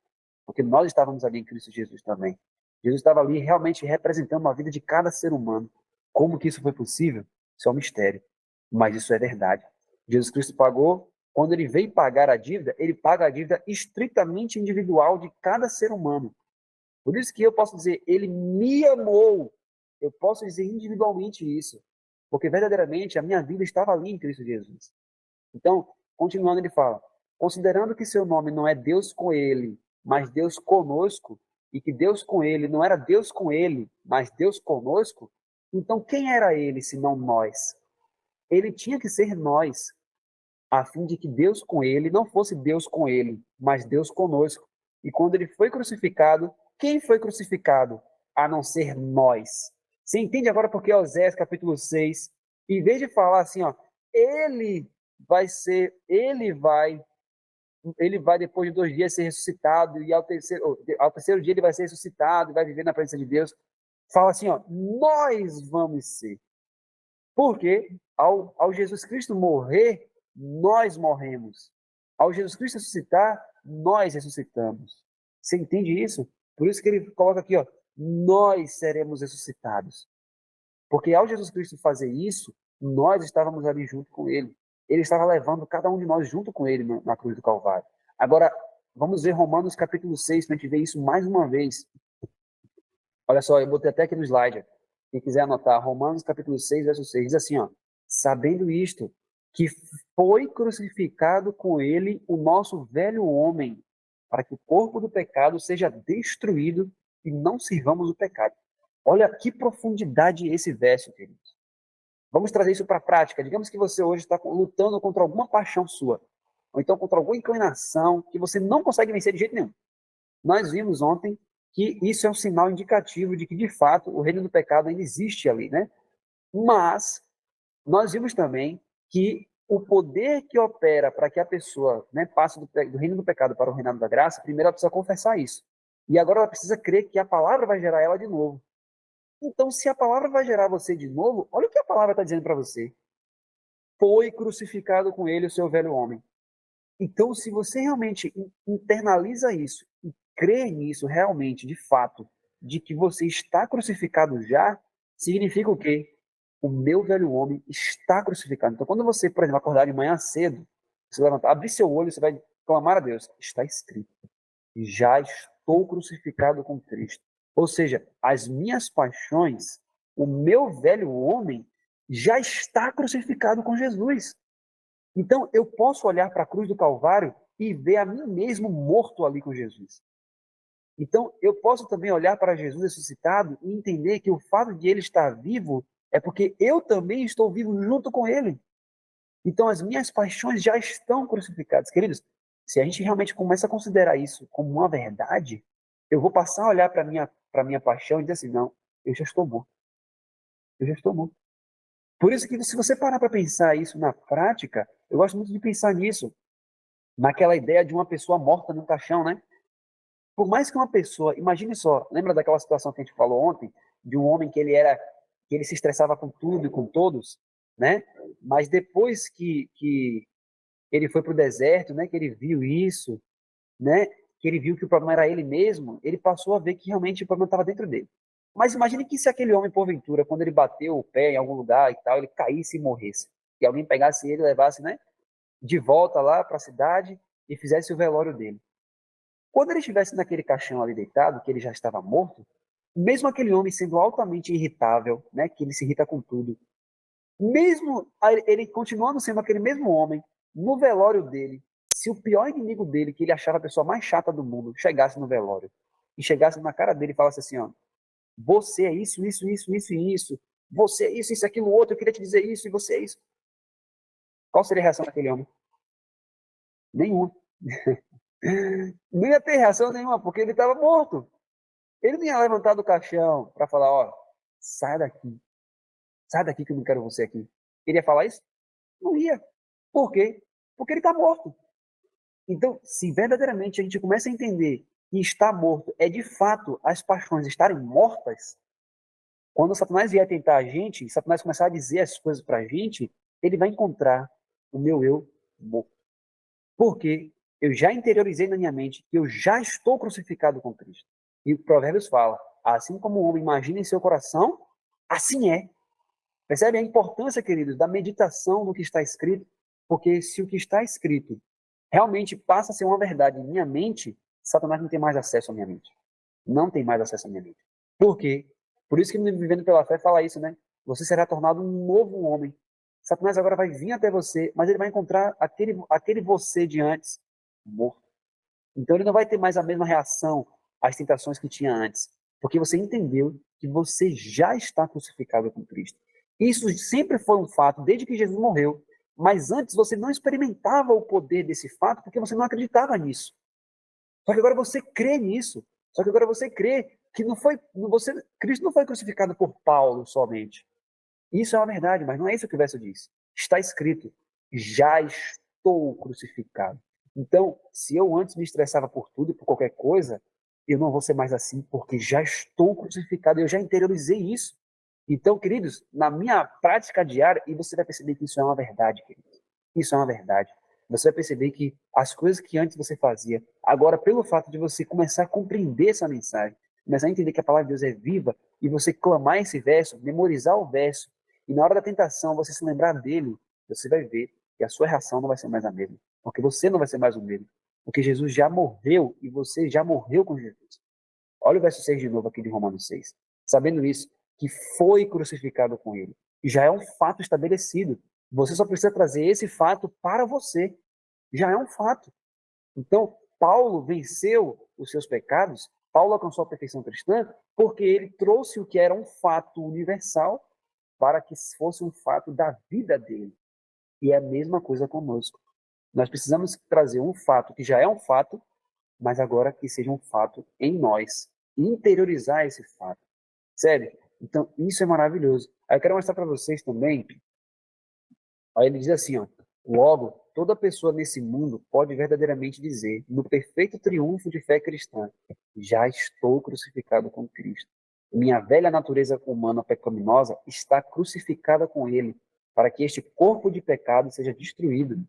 porque nós estávamos ali em Cristo Jesus também. Jesus estava ali realmente representando a vida de cada ser humano. Como que isso foi possível? Isso é um mistério, mas isso é verdade. Jesus Cristo pagou, quando ele veio pagar a dívida, ele paga a dívida estritamente individual de cada ser humano. Por isso que eu posso dizer, ele me amou. Eu posso dizer individualmente isso, porque verdadeiramente a minha vida estava ali em Cristo Jesus. Então, continuando, ele fala: considerando que seu nome não é Deus com ele, mas Deus conosco, e que Deus com ele não era Deus com ele, mas Deus conosco, então quem era ele senão nós? Ele tinha que ser nós, a fim de que Deus com ele não fosse Deus com ele, mas Deus conosco. E quando ele foi crucificado, quem foi crucificado? A não ser nós. Você entende agora porque Oséias capítulo 6, em vez de falar assim, ó, ele vai ser, ele vai depois de 2 dias ser ressuscitado, e ao terceiro dia ele vai ser ressuscitado, e vai viver na presença de Deus. Fala assim, ó, nós vamos ser. Porque ao Jesus Cristo morrer, nós morremos. Ao Jesus Cristo ressuscitar, nós ressuscitamos. Você entende isso? Por isso que ele coloca aqui, ó, nós seremos ressuscitados. Porque ao Jesus Cristo fazer isso, nós estávamos ali junto com ele. Ele estava levando cada um de nós junto com ele na cruz do Calvário. Agora, vamos ver Romanos capítulo 6, para a gente ver isso mais uma vez. Olha só, eu botei até aqui no slide. Quem quiser anotar, Romanos capítulo 6, verso 6, diz assim, ó: sabendo isto, que foi crucificado com ele o nosso velho homem, para que o corpo do pecado seja destruído e não sirvamos o pecado. Olha que profundidade esse verso, queridos. Vamos trazer isso para a prática. Digamos que você hoje está lutando contra alguma paixão sua, ou então contra alguma inclinação que você não consegue vencer de jeito nenhum. Nós vimos ontem que isso é um sinal indicativo de que, de fato, o reino do pecado ainda existe ali, né? Mas nós vimos também que o poder que opera para que a pessoa, né, passe do reino do pecado para o reinado da graça, primeiro ela precisa confessar isso. E agora ela precisa crer que a palavra vai gerar ela de novo. Então, se a palavra vai gerar você de novo, olha o que a palavra está dizendo para você. Foi crucificado com ele o seu velho homem. Então, se você realmente internaliza isso e crê nisso realmente, de fato, de que você está crucificado já, significa o quê? O meu velho homem está crucificado. Então, quando você, por exemplo, acordar de manhã cedo, você levantar, abrir seu olho, você vai clamar a Deus. Está escrito: já estou crucificado com Cristo. Ou seja, as minhas paixões, o meu velho homem, já está crucificado com Jesus. Então, eu posso olhar para a cruz do Calvário e ver a mim mesmo morto ali com Jesus. Então, eu posso também olhar para Jesus ressuscitado e entender que o fato de ele estar vivo é porque eu também estou vivo junto com ele. Então, as minhas paixões já estão crucificadas. Queridos, se a gente realmente começa a considerar isso como uma verdade, eu vou passar a olhar para a minha paixão e dizer assim, não, eu já estou morto. Eu já estou morto. Por isso que, se você parar para pensar isso na prática, eu gosto muito de pensar nisso, naquela ideia de uma pessoa morta num caixão, né? Por mais que uma pessoa, imagine só, lembra daquela situação que a gente falou ontem, de um homem que ele se estressava com tudo e com todos, né? Mas depois que ele foi para o deserto, né? Que ele viu isso, né? Que ele viu que o problema era ele mesmo, ele passou a ver que realmente o problema estava dentro dele. Mas imagine que se aquele homem, porventura, quando ele bateu o pé em algum lugar e tal, ele caísse e morresse. E alguém pegasse ele e levasse, né? De volta lá para a cidade e fizesse o velório dele. Quando ele estivesse naquele caixão ali deitado, que ele já estava morto, mesmo aquele homem sendo altamente irritável, né, que ele se irrita com tudo, mesmo ele continuando sendo aquele mesmo homem, no velório dele, se o pior inimigo dele, que ele achava a pessoa mais chata do mundo, chegasse no velório e chegasse na cara dele e falasse assim, ó, você é isso, isso, isso, isso e isso, você é isso, isso, aquilo, outro, eu queria te dizer isso e você é isso. Qual seria a reação daquele homem? Nenhuma. Não ia ter reação nenhuma, porque ele estava morto. Ele não ia levantar do caixão para falar, ó, sai daqui que eu não quero você aqui. Ele ia falar isso? Não ia. Por quê? Porque ele está morto. Então, se verdadeiramente a gente começa a entender que estar morto é de fato as paixões estarem mortas, quando Satanás vier tentar a gente, e Satanás começar a dizer as coisas para a gente, ele vai encontrar o meu eu morto. Porque eu já interiorizei na minha mente que eu já estou crucificado com Cristo. E o Provérbios fala, assim como o homem imagina em seu coração, assim é. Percebe a importância, queridos, da meditação no que está escrito? Porque se o que está escrito realmente passa a ser uma verdade em minha mente, Satanás não tem mais acesso à minha mente. Não tem mais acesso à minha mente. Por quê? Por isso que no Vivendo pela Fé fala isso, né? Você será tornado um novo homem. Satanás agora vai vir até você, mas ele vai encontrar aquele você de antes morto. Então ele não vai ter mais a mesma reação às tentações que tinha antes, porque você entendeu que você já está crucificado com Cristo. Isso sempre foi um fato desde que Jesus morreu, mas antes você não experimentava o poder desse fato porque você não acreditava nisso. Só que agora você crê nisso. Só que agora você crê que não foi, Cristo não foi crucificado por Paulo somente. Isso é uma verdade, mas não é isso que o verso diz. Está escrito: já estou crucificado. Então, se eu antes me estressava por tudo e por qualquer coisa, eu não vou ser mais assim, porque já estou crucificado, eu já interiorizei isso. Então, queridos, na minha prática diária, e você vai perceber que isso é uma verdade, queridos. Isso é uma verdade. Você vai perceber que as coisas que antes você fazia, agora, pelo fato de você começar a compreender essa mensagem, começar a entender que a palavra de Deus é viva, e você clamar esse verso, memorizar o verso, e na hora da tentação você se lembrar dele, você vai ver que a sua reação não vai ser mais a mesma. Porque você não vai ser mais o mesmo. Porque Jesus já morreu e você já morreu com Jesus. Olha o verso 6 de novo aqui de Romanos 6. Sabendo isso, que foi crucificado com ele. E já é um fato estabelecido. Você só precisa trazer esse fato para você. Já é um fato. Então, Paulo venceu os seus pecados, Paulo alcançou a perfeição cristã, porque ele trouxe o que era um fato universal para que fosse um fato da vida dele. E é a mesma coisa conosco. Nós precisamos trazer um fato que já é um fato, mas agora que seja um fato em nós. Interiorizar esse fato. Sério? Então, isso é maravilhoso. Aí eu quero mostrar para vocês também. Aí ele diz assim, ó, logo, toda pessoa nesse mundo pode verdadeiramente dizer, no perfeito triunfo de fé cristã, já estou crucificado com Cristo. Minha velha natureza humana pecaminosa está crucificada com ele, para que este corpo de pecado seja destruído,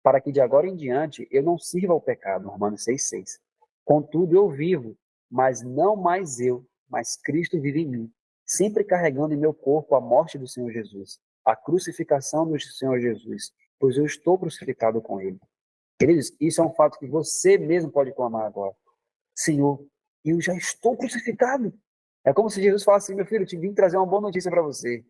para que de agora em diante eu não sirva ao pecado. Romanos 6,6. Contudo, eu vivo, mas não mais eu, mas Cristo vive em mim, sempre carregando em meu corpo a morte do Senhor Jesus, a crucificação do Senhor Jesus, pois eu estou crucificado com ele. Queridos, isso é um fato que você mesmo pode clamar agora. Senhor, eu já estou crucificado. É como se Jesus falasse assim, meu filho, eu te vim trazer uma boa notícia para você.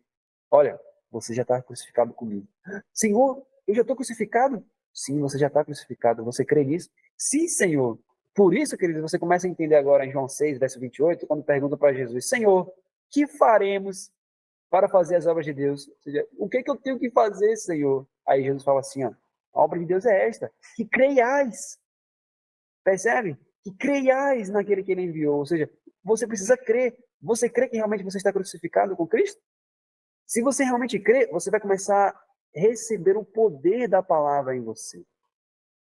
Olha, você já está crucificado comigo. Senhor, eu já estou crucificado? Sim, você já está crucificado. Você crê nisso? Sim, Senhor. Por isso, querido, você começa a entender agora em João 6, verso 28, quando pergunta para Jesus, Senhor, que faremos para fazer as obras de Deus? Ou seja, o que, que eu tenho que fazer, Senhor? Aí Jesus fala assim, ó, a obra de Deus é esta, que creiais. Percebe? Que creiais naquele que ele enviou. Ou seja, você precisa crer. Você crê que realmente você está crucificado com Cristo? Se você realmente crê, você vai começar a receber o poder da palavra em você.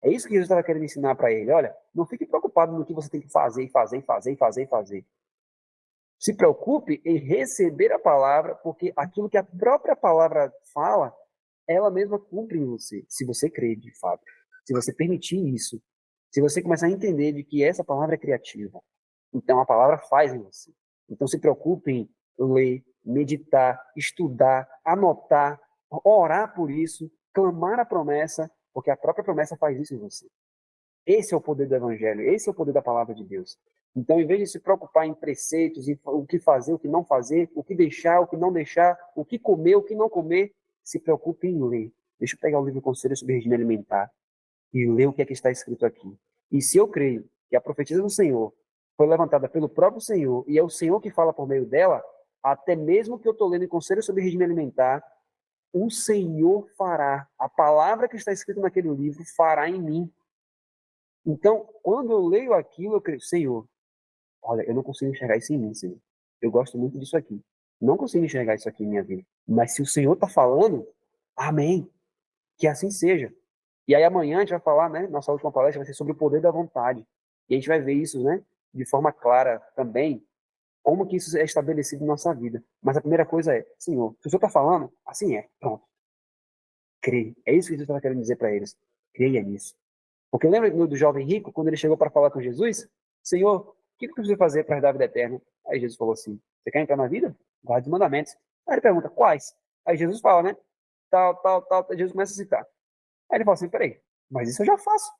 É isso que Jesus estava querendo ensinar para ele. Olha, não fique preocupado no que você tem que fazer, fazer, fazer, fazer, fazer. Se preocupe em receber a palavra, porque aquilo que a própria palavra fala, ela mesma cumpre em você, se você crer de fato. Se você permitir isso, se você começar a entender de que essa palavra é criativa, então a palavra faz em você. Então se preocupe em ler, meditar, estudar, anotar, orar por isso, clamar a promessa, porque a própria promessa faz isso em você. Esse é o poder do Evangelho, esse é o poder da palavra de Deus. Então, em vez de se preocupar em preceitos, em o que fazer, o que não fazer, o que deixar, o que não deixar, o que comer, o que não comer, se preocupe em ler. Deixa eu pegar o livro Conselho sobre Regime Alimentar. e ler o que é que está escrito aqui. E se eu creio que a profetisa do Senhor foi levantada pelo próprio Senhor e é o Senhor que fala por meio dela, até mesmo que eu estou lendo em Conselho sobre Regime Alimentar, o Senhor fará. A palavra que está escrita naquele livro fará em mim. Então, quando eu leio aquilo, eu creio, Senhor, olha, eu não consigo enxergar isso em mim, Senhor. Eu gosto muito disso aqui. Não consigo enxergar isso aqui em minha vida. Mas se o Senhor está falando, amém. Que assim seja. E aí amanhã a gente vai falar, né? Nossa última palestra vai ser sobre o poder da vontade. E a gente vai ver isso, né? De forma clara também, como que isso é estabelecido na nossa vida. Mas a primeira coisa é, Senhor, se o Senhor está falando, assim é. Pronto. Creia. É isso que Jesus estava querendo dizer para eles. Creia nisso. Porque lembra do jovem rico, quando ele chegou para falar com Jesus? Senhor, o que eu preciso fazer para herdar a vida eterna? Aí Jesus falou assim, você quer entrar na vida? Guarde os mandamentos. Aí ele pergunta, quais? Aí Jesus fala, né? Tal, tal, tal. Jesus começa a citar. Aí ele fala assim, peraí, mas isso eu já faço.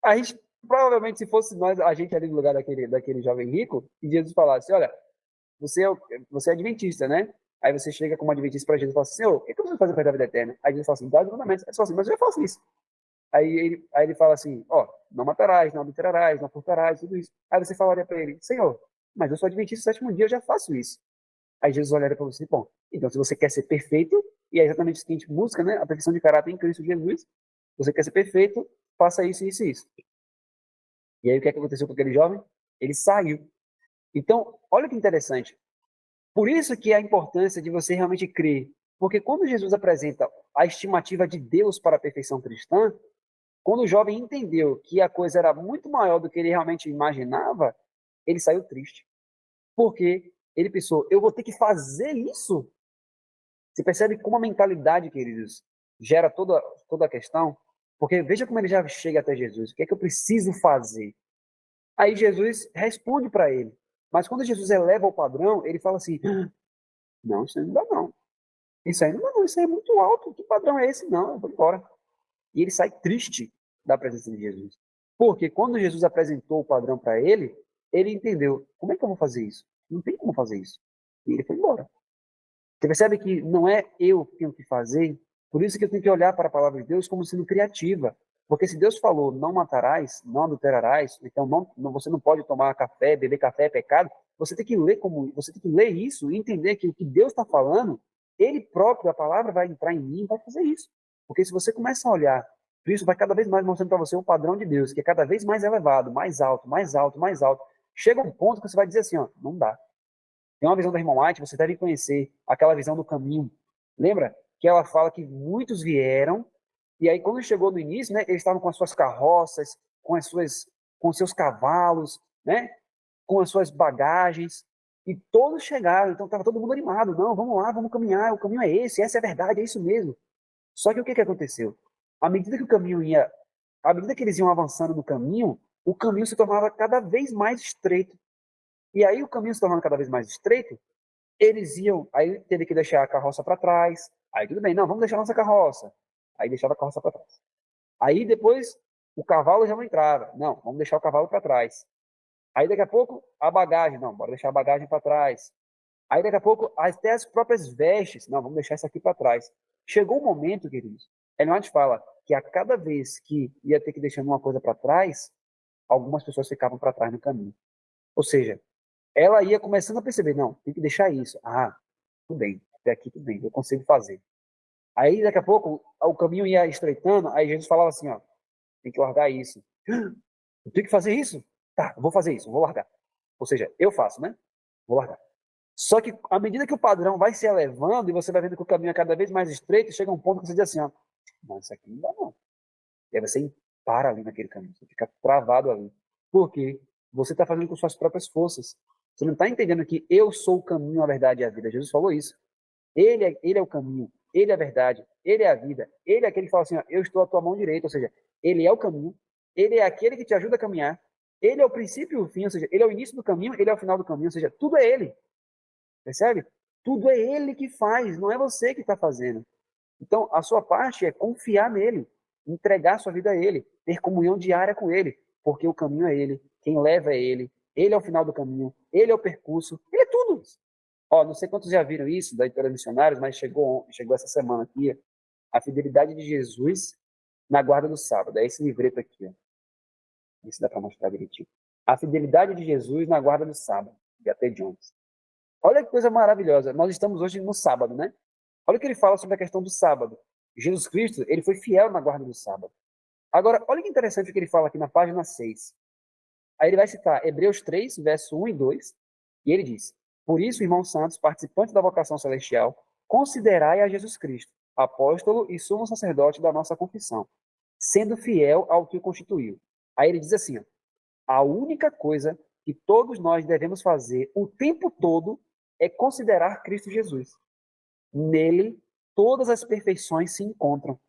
A gente, provavelmente, se fosse nós, a gente ali no lugar daquele jovem rico, e Jesus falasse, olha, você você é adventista, né? Aí você chega como adventista para Jesus e fala assim, Senhor, o que eu preciso fazer para herdar a vida eterna? Aí Jesus fala assim, guarde os mandamentos. Aí ele fala assim, mas eu já faço isso. Aí ele fala assim, ó, não matarás, não adulterarás, não furtarás, tudo isso. Aí você falaria para ele, Senhor, mas eu sou adventista do sétimo dia, eu já faço isso. Aí Jesus olharia para você, bom, então se você quer ser perfeito, e é exatamente isso que a gente busca, né? A perfeição de caráter em Cristo Jesus, você quer ser perfeito, faça isso, isso e isso. E aí o que é que aconteceu com aquele jovem? Ele saiu. Então, olha que interessante. Por isso que é a importância de você realmente crer. Porque quando Jesus apresenta a estimativa de Deus para a perfeição cristã, quando o jovem entendeu que a coisa era muito maior do que ele realmente imaginava, ele saiu triste. Porque ele pensou, eu vou ter que fazer isso? Você percebe como a mentalidade, queridos, gera toda a questão? Porque veja como ele já chega até Jesus. O que é que eu preciso fazer? Aí Jesus responde para ele. Mas quando Jesus eleva o padrão, ele fala assim, não, isso aí não dá não. Isso aí não dá não, isso aí é muito alto. Que padrão é esse? Não, eu vou embora. E ele sai triste da presença de Jesus. Porque quando Jesus apresentou o padrão para ele, ele entendeu, como é que eu vou fazer isso? Não tem como fazer isso. E ele foi embora. Você percebe que não é eu que tenho que fazer, por isso que eu tenho que olhar para a palavra de Deus como sendo criativa. Porque se Deus falou, não matarás, não adulterarás, então você não pode tomar café, beber café é pecado, você tem que ler você tem que ler isso e entender que o que Deus está falando, Ele próprio, a palavra vai entrar em mim e vai fazer isso. Porque se você começa a olhar, isso vai cada vez mais mostrando para você o padrão de Deus, que é cada vez mais elevado, mais alto, mais alto, mais alto. Chega um ponto que você vai dizer assim, ó, não dá. Tem uma visão da irmã White, você deve conhecer aquela visão do caminho. Lembra que ela fala que muitos vieram e aí quando chegou no início, né, eles estavam com as suas carroças, com seus cavalos, né, com as suas bagagens e todos chegaram. Então estava todo mundo animado. Não, vamos lá, vamos caminhar. O caminho é esse, essa é a verdade, é isso mesmo. Só que o que que aconteceu? À medida que o caminho ia, à medida que eles iam avançando no caminho, o caminho se tornava cada vez mais estreito. E aí o caminho se tornando cada vez mais estreito, eles iam, aí teve que deixar a carroça para trás. Aí tudo bem, não, vamos deixar a nossa carroça. Aí deixava a carroça para trás. Aí depois o cavalo já não entrava. Não, vamos deixar o cavalo para trás. Aí daqui a pouco a bagagem, não, bora deixar a bagagem para trás. Aí daqui a pouco até as próprias vestes, não, vamos deixar isso aqui para trás. Chegou um momento, queridos, Ellen White fala que a cada vez que ia ter que deixar uma coisa para trás, algumas pessoas ficavam para trás no caminho. Ou seja, ela ia começando a perceber, não, tem que deixar isso. Ah, tudo bem, até aqui tudo bem, eu consigo fazer. Aí daqui a pouco o caminho ia estreitando, aí Jesus falava assim, ó, tem que largar isso. Eu tenho que fazer isso? Tá, eu vou fazer isso, eu vou largar. Ou seja, eu faço, né? Vou largar. Só que à medida que o padrão vai se elevando e você vai vendo que o caminho é cada vez mais estreito, chega um ponto que você diz assim, ó, não, isso aqui não dá não. E aí você para ali naquele caminho, você fica travado ali. Por quê? Você está fazendo com suas próprias forças. Você não está entendendo que eu sou o caminho, a verdade e a vida. Jesus falou isso. Ele é o caminho, ele é a verdade, ele é a vida. Ele é aquele que fala assim, ó, eu estou à tua mão direita, ou seja, ele é o caminho, ele é aquele que te ajuda a caminhar, ele é o princípio e o fim, ou seja, ele é o início do caminho, ele é o final do caminho, ou seja, tudo é ele. Percebe? Tudo é ele que faz, não é você que está fazendo. Então, a sua parte é confiar nele, entregar sua vida a ele, ter comunhão diária com ele, porque o caminho é ele, quem leva é ele é o final do caminho, ele é o percurso, ele é tudo. Ó, não sei quantos já viram isso da editora Missionários, mas chegou essa semana aqui a fidelidade de Jesus na guarda do sábado. É esse livreto aqui, ó. Isso dá para mostrar direitinho. A fidelidade de Jesus na guarda do sábado, de A.T. Jones. Olha que coisa maravilhosa. Nós estamos hoje no sábado, né? Olha o que ele fala sobre a questão do sábado. Jesus Cristo, ele foi fiel na guarda do sábado. Agora, olha que interessante o que ele fala aqui na página 6. Aí ele vai citar Hebreus 3, verso 1 e 2, e ele diz: Por isso, irmãos santos, participantes da vocação celestial, considerai a Jesus Cristo, apóstolo e sumo sacerdote da nossa confissão, sendo fiel ao que o constituiu. Aí ele diz assim, ó, a única coisa que todos nós devemos fazer o tempo todo é considerar Cristo Jesus. Nele, todas as perfeições se encontram.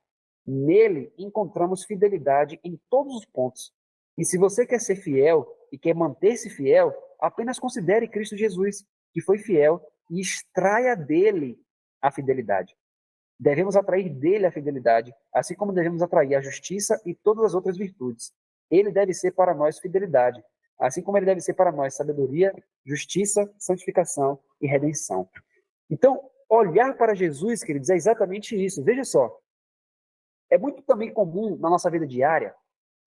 Nele, encontramos fidelidade em todos os pontos. E se você quer ser fiel e quer manter-se fiel, apenas considere Cristo Jesus, que foi fiel, e extraia dele a fidelidade. Devemos atrair dele a fidelidade, assim como devemos atrair a justiça e todas as outras virtudes. Ele deve ser para nós fidelidade, assim como ele deve ser para nós sabedoria, justiça, santificação e redenção. Então, olhar para Jesus, queridos, é exatamente isso. Veja só, é muito também comum na nossa vida diária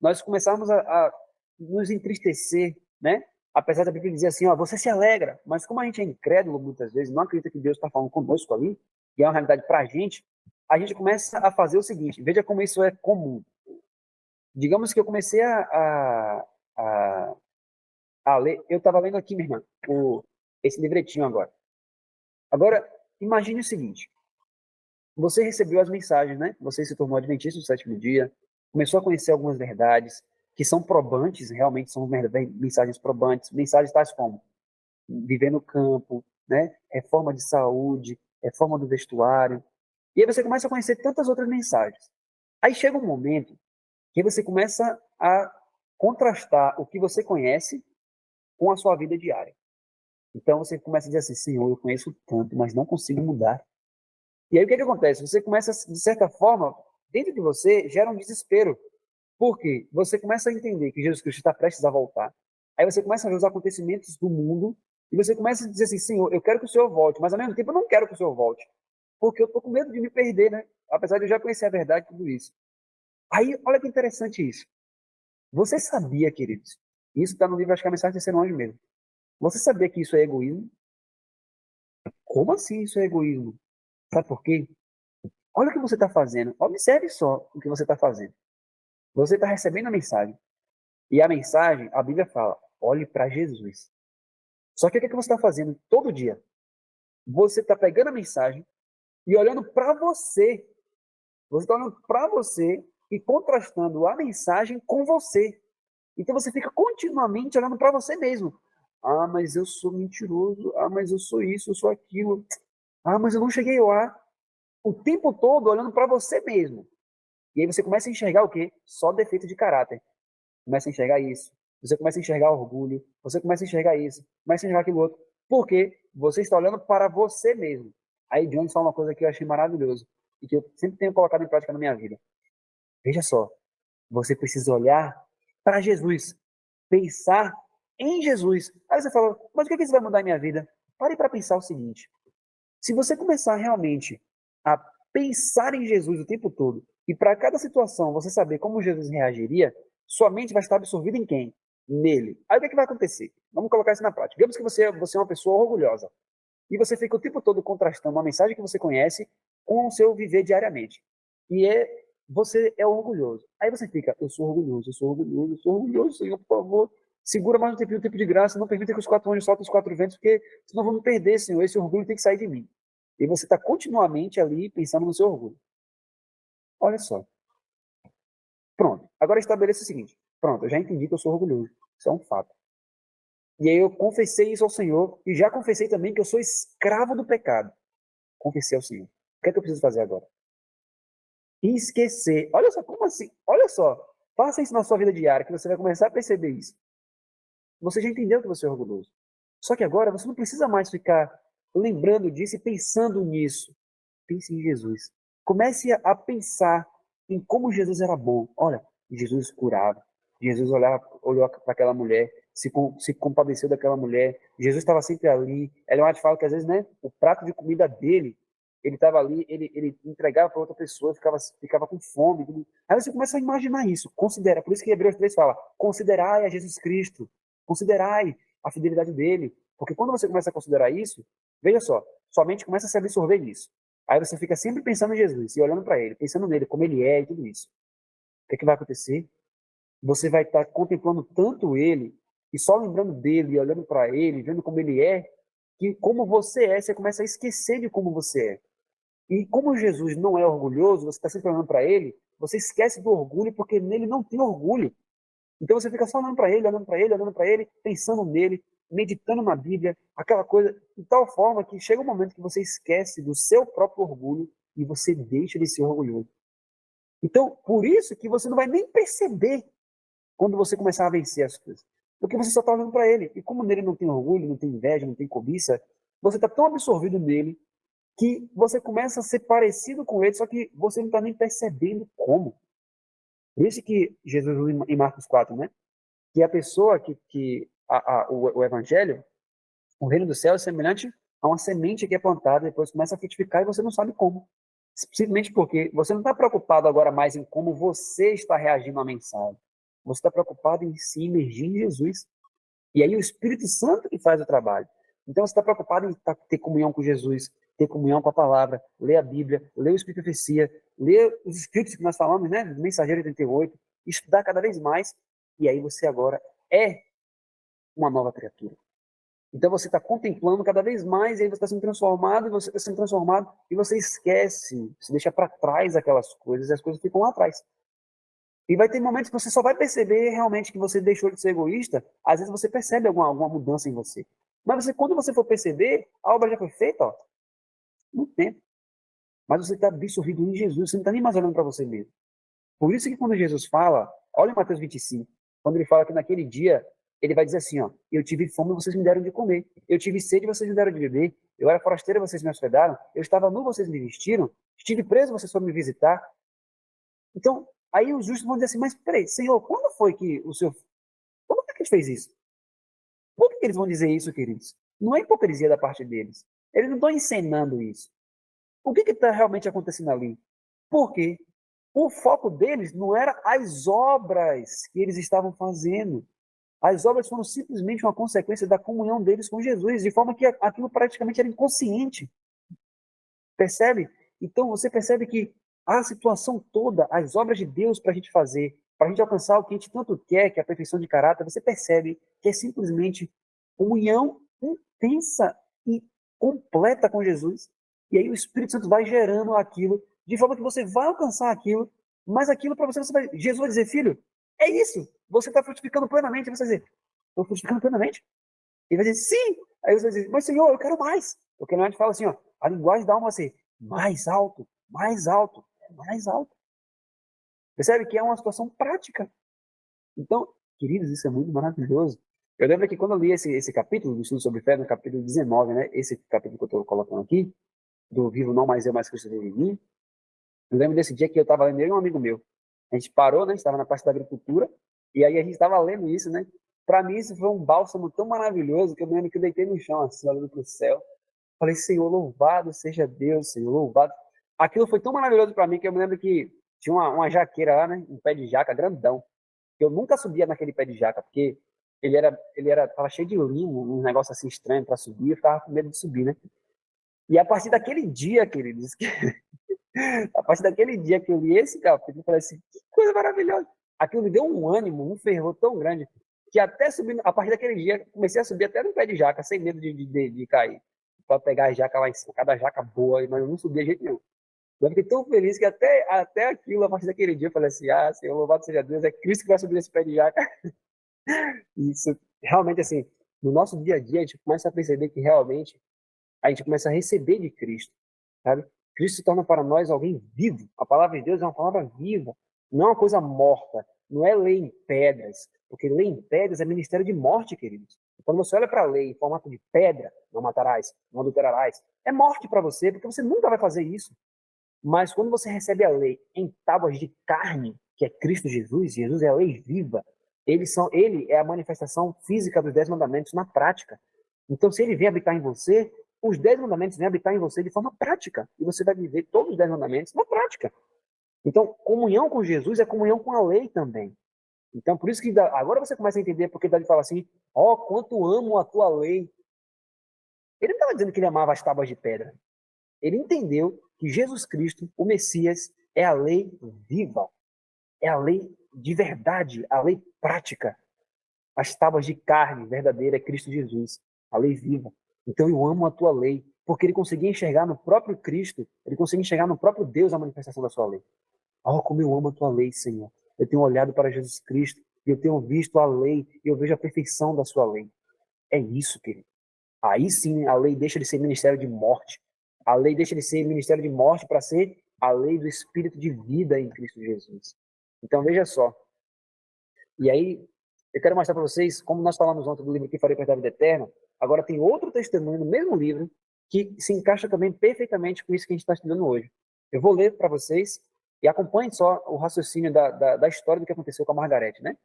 nós começarmos a nos entristecer, né? Apesar da Bíblia dizer assim, ó, você se alegra, mas como a gente é incrédulo muitas vezes, não acredita que Deus está falando conosco ali, e é uma realidade para a gente começa a fazer o seguinte, veja como isso é comum. Digamos que eu comecei a, a ler, eu estava lendo aqui, minha irmã, esse livretinho agora. Agora, imagine o seguinte, você recebeu as mensagens, né? Você se tornou adventista do sétimo dia, começou a conhecer algumas verdades que são probantes, realmente são mensagens probantes, mensagens tais como viver no campo, né? Reforma de saúde, reforma do vestuário. E aí você começa a conhecer tantas outras mensagens. Aí chega um momento que você começa a contrastar o que você conhece com a sua vida diária. Então você começa a dizer assim, Senhor, eu conheço tanto, mas não consigo mudar. E aí o que acontece? Você começa, de certa forma, dentro de você, gera um desespero. Por quê? Você começa a entender que Jesus Cristo está prestes a voltar. Aí você começa a ver os acontecimentos do mundo e você começa a dizer assim, Senhor, eu quero que o Senhor volte, mas ao mesmo tempo eu não quero que o Senhor volte, porque eu estou com medo de me perder, né? Apesar de eu já conhecer a verdade e tudo isso. Aí, olha que interessante isso. Você sabia, queridos, isso está no livro, acho que é a mensagem do terceiro anjo mesmo. Você sabia que isso é egoísmo? Como assim isso é egoísmo? Sabe por quê? Olha o que você está fazendo. Observe só o que você está fazendo. Você está recebendo a mensagem. E a mensagem, a Bíblia fala, olhe para Jesus. Só que o que você está fazendo todo dia? Você está pegando a mensagem e olhando para você. Você está olhando para você e contrastando a mensagem com você. Então você fica continuamente olhando para você mesmo. Ah, mas eu sou mentiroso. Ah, mas eu sou isso, eu sou aquilo. Ah, mas eu não cheguei lá. O tempo todo olhando para você mesmo. E aí você começa a enxergar o quê? Só defeito de caráter. Começa a enxergar isso. Você começa a enxergar orgulho. Você começa a enxergar isso. Começa a enxergar aquilo outro. Por quê? Você está olhando para você mesmo. Aí Jones fala uma coisa que eu achei maravilhoso e que eu sempre tenho colocado em prática na minha vida. Veja só. Você precisa olhar para Jesus. Pensar em Jesus. Aí você fala, mas o que isso vai mudar em minha vida? Pare para pensar o seguinte. Se você começar realmente a pensar em Jesus o tempo todo, e para cada situação você saber como Jesus reagiria, sua mente vai estar absorvida em quem? Nele. Aí o que, é que vai acontecer? Vamos colocar isso na prática. Digamos que você é uma pessoa orgulhosa, e você fica o tempo todo contrastando uma mensagem que você conhece com o seu viver diariamente. E você é orgulhoso. Aí você fica, eu sou orgulhoso, eu sou orgulhoso, eu sou orgulhoso, Senhor, por favor, segura mais um tempinho, o tempo de graça, não permita que os quatro anjos soltem os quatro ventos, porque senão eu vou me perder, Senhor, esse orgulho tem que sair de mim. E você está continuamente ali pensando no seu orgulho. Olha só. Pronto. Agora estabeleça o seguinte. Pronto, eu já entendi que eu sou orgulhoso. Isso é um fato. E aí eu confessei isso ao Senhor e já confessei também que eu sou escravo do pecado. Confessei ao Senhor. O que é que eu preciso fazer agora? Esquecer. Olha só, como assim? Olha só. Faça isso na sua vida diária que você vai começar a perceber isso. Você já entendeu que você é orgulhoso. Só que agora você não precisa mais ficar lembrando disso e pensando nisso. Pense em Jesus. Comece a pensar em como Jesus era bom. Olha, Jesus curava. Jesus olhou para aquela mulher, se compadeceu daquela mulher. Jesus estava sempre ali. Ellen White fala que às vezes, né, o prato de comida dele ele estava ali, ele entregava para outra pessoa, ficava com fome. Aí você começa a imaginar isso, considera, por isso que Hebreus 3 fala, considerai a Jesus Cristo, considerai a fidelidade dele, porque quando você começa a considerar isso, veja só, sua mente começa a se absorver nisso. Aí você fica sempre pensando em Jesus e olhando para ele, pensando nele, como ele é e tudo isso. O que, é que vai acontecer? Você vai estar contemplando tanto ele, e só lembrando dele, olhando para ele, vendo como ele é, que como você é, você começa a esquecer de como você é. E como Jesus não é orgulhoso, você está sempre olhando para ele, você esquece do orgulho, porque nele não tem orgulho. Então você fica só olhando para ele, olhando para ele, olhando para ele, pensando nele, meditando na Bíblia, aquela coisa, de tal forma que chega um momento que você esquece do seu próprio orgulho e você deixa de ser orgulhoso. Então, por isso que você não vai nem perceber quando você começar a vencer as coisas. Porque você só está olhando para ele. E como nele não tem orgulho, não tem inveja, não tem cobiça, você está tão absorvido nele que você começa a ser parecido com ele, só que você não está nem percebendo como. Por isso que Jesus, em Marcos 4, né? Que a pessoa o evangelho, o reino do céu é semelhante a uma semente que é plantada, depois começa a frutificar e você não sabe como. Simplesmente porque você não está preocupado agora mais em como você está reagindo à mensagem. Você está preocupado em se imergir em Jesus. E aí o Espírito Santo que faz o trabalho. Então você está preocupado em ter comunhão com Jesus, ter comunhão com a palavra, ler a Bíblia, ler o Espírito de Profecia, ler os escritos que nós falamos, né? Do Mensageiro 88, estudar cada vez mais. E aí você agora é uma nova criatura. Então você está contemplando cada vez mais, e aí você está sendo transformado, e você está sendo transformado, e você esquece, se deixa para trás aquelas coisas, e as coisas ficam lá atrás. E vai ter momentos que você só vai perceber realmente que você deixou de ser egoísta, às vezes você percebe alguma mudança em você. Mas quando você for perceber, a obra já foi feita, ó, no tempo. Mas você está absorvido em Jesus, você não está nem mais olhando para você mesmo. Por isso que quando Jesus fala, olha em Mateus 25, quando ele fala que naquele dia, ele vai dizer assim, ó, eu tive fome e vocês me deram de comer, eu tive sede e vocês me deram de beber, eu era forasteiro e vocês me hospedaram, eu estava nu, vocês me vestiram, estive preso, vocês foram me visitar. Então, aí os justos vão dizer assim, mas peraí, Senhor, quando foi que o Senhor, quando foi que ele fez isso? Por que eles vão dizer isso, queridos? Não é hipocrisia da parte deles. Eles não estão encenando isso. O que está realmente acontecendo ali? Por quê? O foco deles não era as obras que eles estavam fazendo. As obras foram simplesmente uma consequência da comunhão deles com Jesus, de forma que aquilo praticamente era inconsciente. Percebe? Então você percebe que a situação toda, as obras de Deus para a gente fazer, para a gente alcançar o que a gente tanto quer, que é a perfeição de caráter, você percebe que é simplesmente comunhão intensa e completa com Jesus. E aí o Espírito Santo vai gerando aquilo, de forma que você vai alcançar aquilo, mas aquilo para você, Jesus vai dizer, filho, é isso, você está frutificando plenamente. Você vai dizer, estou frutificando plenamente? Ele vai dizer, sim! Aí você vai dizer, mas Senhor, eu quero mais. Porque a gente fala assim, ó, a linguagem da alma vai ser mais alto, mais alto, mais alto. Percebe que é uma situação prática. Então, queridos, isso é muito maravilhoso. Eu lembro que quando eu li esse capítulo do estudo sobre fé, no capítulo 19, né, esse capítulo que eu estou colocando aqui, do Vivo Não Mais Eu, Mais Cristo Vive em Mim, eu lembro desse dia que eu estava lendo, eu e um amigo meu. A gente parou, né, estava na parte da agricultura, e aí a gente estava lendo isso, né. Para mim, isso foi um bálsamo tão maravilhoso que eu me lembro que eu deitei no chão, assim, olhando para o céu. Falei, Senhor, louvado seja Deus, Senhor, louvado. Aquilo foi tão maravilhoso para mim que eu me lembro que tinha uma jaqueira lá, né? Um pé de jaca grandão. Eu nunca subia naquele pé de jaca, porque tava cheio de limo, um negócio assim estranho para subir, eu ficava com medo de subir, né? E a partir daquele dia, queridos, a partir daquele dia que eu li esse capítulo, eu falei assim, que coisa maravilhosa. Aquilo me deu um ânimo, um fervor tão grande, que até subindo, a partir daquele dia, comecei a subir até no pé de jaca, sem medo de cair, para pegar a jaca lá em cima, cada jaca boa, mas eu não subia de jeito nenhum. Eu fiquei tão feliz que até aquilo, a partir daquele dia, eu falei assim, Senhor, louvado seja Deus, é Cristo que vai subir esse pé de jaca. Isso, realmente, assim, no nosso dia a dia, a gente começa a perceber que realmente a gente começa a receber de Cristo, sabe? Cristo se torna para nós alguém vivo. A palavra de Deus é uma palavra viva, não é uma coisa morta, não é lei em pedras, porque lei em pedras é ministério de morte, queridos. Quando você olha para a lei em formato de pedra, não matarás, não adulterarás, é morte para você, porque você nunca vai fazer isso. Mas quando você recebe a lei em tábuas de carne, que é Cristo Jesus, Jesus é a lei viva, ele é a manifestação física dos 10 mandamentos na prática. Então, se ele vem habitar em você, os 10 mandamentos vêm habitar em você de forma prática. E você vai viver todos os 10 mandamentos na prática. Então, comunhão com Jesus é comunhão com a lei também. Então, por isso que agora você começa a entender porque Davi fala assim, quanto amo a tua lei. Ele não estava dizendo que ele amava as tábuas de pedra. Ele entendeu que Jesus Cristo, o Messias, é a lei viva. É a lei de verdade, a lei prática. As tábuas de carne verdadeira é Cristo Jesus, a lei viva. Então eu amo a tua lei, porque ele conseguia enxergar no próprio Cristo, ele conseguia enxergar no próprio Deus a manifestação da sua lei. Como eu amo a tua lei, Senhor. Eu tenho olhado para Jesus Cristo e eu tenho visto a lei e eu vejo a perfeição da sua lei. É isso, querido. Aí sim a lei deixa de ser ministério de morte. A lei deixa de ser ministério de morte para ser a lei do Espírito de vida em Cristo Jesus. Então veja só. E aí eu quero mostrar para vocês, como nós falamos ontem do livro Que Farei Perto da Vida Eterna, agora tem outro testemunho no mesmo livro que se encaixa também perfeitamente com isso que a gente está estudando hoje. Eu vou ler para vocês e acompanhem só o raciocínio da história do que aconteceu com a Margarete, né?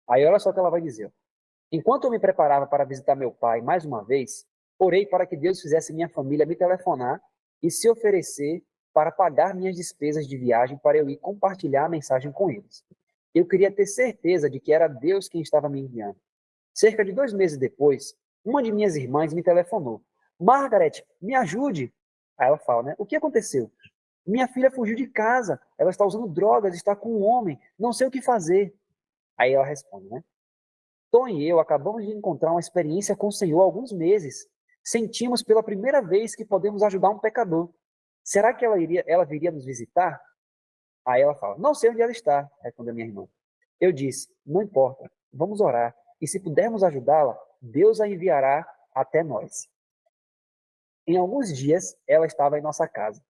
Aí olha só o que ela vai dizer. Enquanto eu me preparava para visitar meu pai mais uma vez, orei para que Deus fizesse minha família me telefonar e se oferecer para pagar minhas despesas de viagem para eu ir compartilhar a mensagem com eles. Eu queria ter certeza de que era Deus quem estava me enviando. Cerca de 2 meses depois, uma de minhas irmãs me telefonou. Margaret, me ajude. Aí ela fala, né? O que aconteceu? Minha filha fugiu de casa. Ela está usando drogas, está com um homem. Não sei o que fazer. Aí ela responde, né? Tom e eu acabamos de encontrar uma experiência com o Senhor há alguns meses. Sentimos pela primeira vez que podemos ajudar um pecador. Será que ela viria nos visitar? Aí ela fala, não sei onde ela está, respondeu minha irmã. Eu disse, não importa, vamos orar. E se pudermos ajudá-la, Deus a enviará até nós. Em alguns dias, ela estava em nossa casa.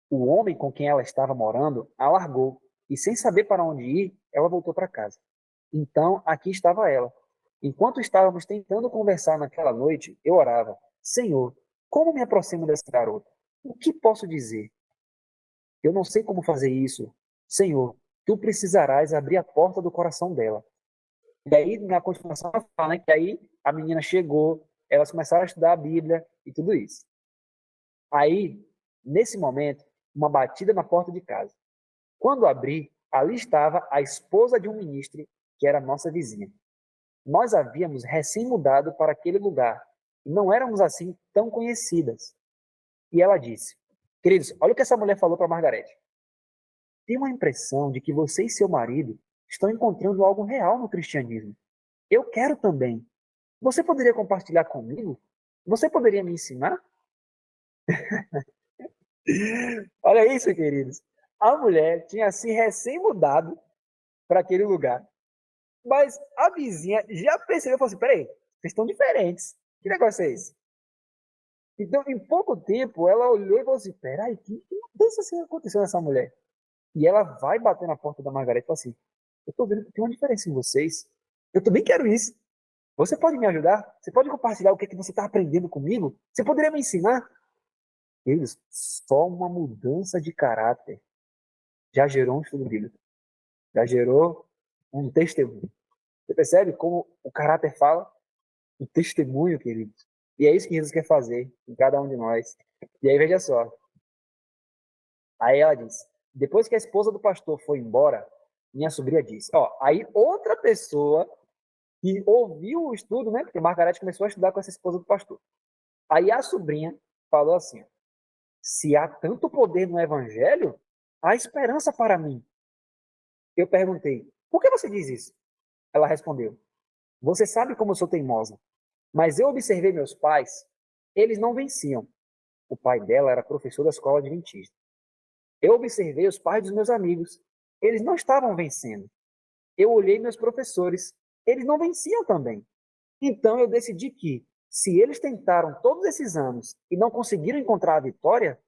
O homem com quem ela estava morando a largou, e sem saber para onde ir, ela voltou para casa. Então, aqui estava ela. Enquanto estávamos tentando conversar naquela noite, eu orava, Senhor, como me aproximo dessa garota? O que posso dizer? Eu não sei como fazer isso. Senhor, tu precisarás abrir a porta do coração dela. E aí, na continuação, ela fala, né, que aí a menina chegou, elas começaram a estudar a Bíblia e tudo isso. Aí, nesse momento, uma batida na porta de casa. Quando abri, ali estava a esposa de um ministro, que era nossa vizinha. Nós havíamos recém-mudado para aquele lugar e não éramos assim tão conhecidas. E ela disse, queridos, olha o que essa mulher falou para Margarete. Tenho a impressão de que você e seu marido estão encontrando algo real no cristianismo. Eu quero também. Você poderia compartilhar comigo? Você poderia me ensinar? Olha isso, queridos. A mulher tinha se recém-mudado para aquele lugar. Mas a vizinha já percebeu e falou assim: peraí, vocês estão diferentes. Que negócio é esse? Então, em pouco tempo, ela olhou e falou assim: peraí, que mudança assim aconteceu nessa mulher? E ela vai bater na porta da Margareth e fala assim: eu tô vendo que tem uma diferença em vocês. Eu também quero isso. Você pode me ajudar? Você pode compartilhar o que, é que você está aprendendo comigo? Você poderia me ensinar? Eles, só uma mudança de caráter já gerou um estudo bíblico. Já gerou um testemunho. Você percebe como o caráter fala? O testemunho, querido. E é isso que Jesus quer fazer em cada um de nós. E aí, veja só. Aí ela diz, depois que a esposa do pastor foi embora, minha sobrinha disse, aí outra pessoa que ouviu o estudo, né? Porque Margarete começou a estudar com essa esposa do pastor. Aí a sobrinha falou assim, se há tanto poder no evangelho, há esperança para mim. Eu perguntei, por que você diz isso? Ela respondeu, você sabe como eu sou teimosa, mas eu observei meus pais, eles não venciam. O pai dela era professor da escola adventista. Eu observei os pais dos meus amigos, eles não estavam vencendo. Eu olhei meus professores, eles não venciam também. Então eu decidi que, se eles tentaram todos esses anos e não conseguiram encontrar a vitória,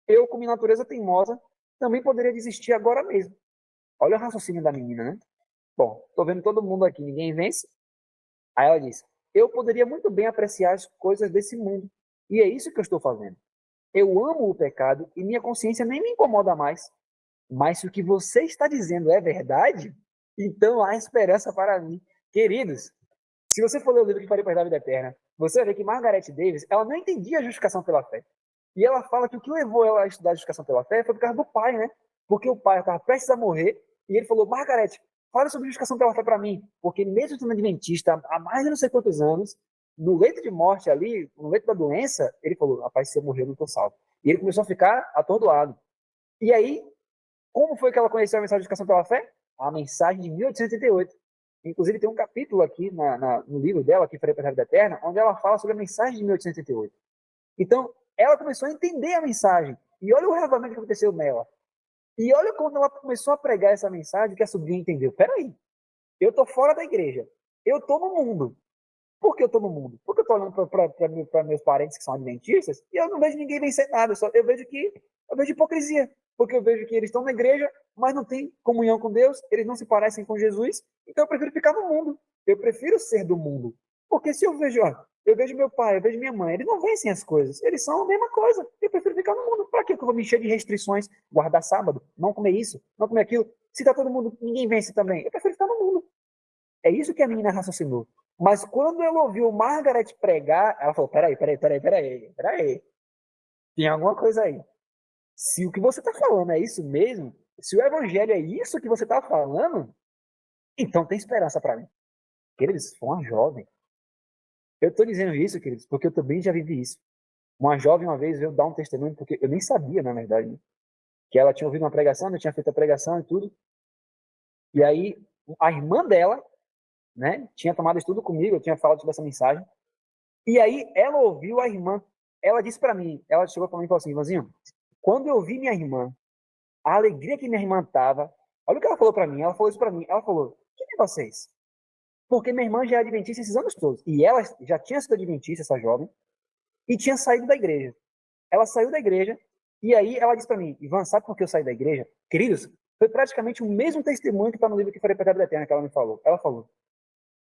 eu, como natureza teimosa, também poderia desistir agora mesmo. Olha o raciocínio da menina, né? Bom, estou vendo todo mundo aqui, ninguém vence. Aí ela disse, eu poderia muito bem apreciar as coisas desse mundo. E é isso que eu estou fazendo. Eu amo o pecado e minha consciência nem me incomoda mais. Mas se o que você está dizendo é verdade, então há esperança para mim. Queridos, se você for ler o livro Que Farei Perto da Vida Eterna, você vai ver que Margaret Davis, ela não entendia a justificação pela fé. E ela fala que o que levou ela a estudar a justificação pela fé foi por causa do pai, né? Porque o pai estava prestes a morrer e ele falou: Margaret, fala sobre justificação pela fé para mim. Porque mesmo sendo adventista há mais de não sei quantos anos, no leito de morte ali, no leito da doença, ele falou: rapaz, se eu morrer, eu não estou salvo. E ele começou a ficar atordoado. E aí, como foi que ela conheceu a mensagem de justificação pela fé? A mensagem de 1888. Inclusive, tem um capítulo aqui no livro dela, que foi para a Vida Eterna, onde ela fala sobre a mensagem de 1888. Então, ela começou a entender a mensagem. E olha o reavivamento que aconteceu nela. E olha quando ela começou a pregar essa mensagem, que a sobrinha entendeu. Peraí, eu tô fora da igreja. Eu tô no mundo. Por que eu tô no mundo? Porque eu tô olhando para meus parentes que são adventistas e eu não vejo ninguém vencer nada. Eu vejo hipocrisia. Porque eu vejo que eles estão na igreja, mas não têm comunhão com Deus, eles não se parecem com Jesus, então eu prefiro ficar no mundo. Eu prefiro ser do mundo. Porque se eu vejo, ó, eu vejo meu pai, eu vejo minha mãe, eles não vencem as coisas, eles são a mesma coisa. Eu prefiro ficar no mundo. Para que eu vou me encher de restrições? Guardar sábado, não comer isso, não comer aquilo. Se tá todo mundo, ninguém vence também. Eu prefiro ficar no mundo. É isso que a menina raciocinou. Mas quando ela ouviu Margaret pregar, ela falou: peraí. Tem alguma coisa aí. Se o que você está falando é isso mesmo, se o evangelho é isso que você está falando, então tem esperança para mim. Queridos, foi uma jovem. Eu estou dizendo isso, queridos, porque eu também já vivi isso. Uma jovem uma vez veio dar um testemunho, porque eu nem sabia, na verdade, né, que ela tinha ouvido uma pregação, eu tinha feito a pregação e tudo. E aí, a irmã dela, né, tinha tomado estudo comigo, eu tinha falado sobre essa mensagem. E aí, ela ouviu a irmã. Ela disse para mim, ela chegou para mim e falou assim: Ivanzinho, quando eu vi minha irmã, a alegria que minha irmã tava, olha o que ela falou para mim. Ela falou isso para mim. Ela falou: que negócio é esse? Porque minha irmã já é adventista esses anos todos. E ela já tinha sido adventista, essa jovem, e tinha saído da igreja. Ela saiu da igreja, e aí ela disse para mim: Ivan, sabe por que eu saí da igreja? Queridos, foi praticamente o mesmo testemunho que está no livro que Farei para a Vida Eterna que ela me falou. Ela falou: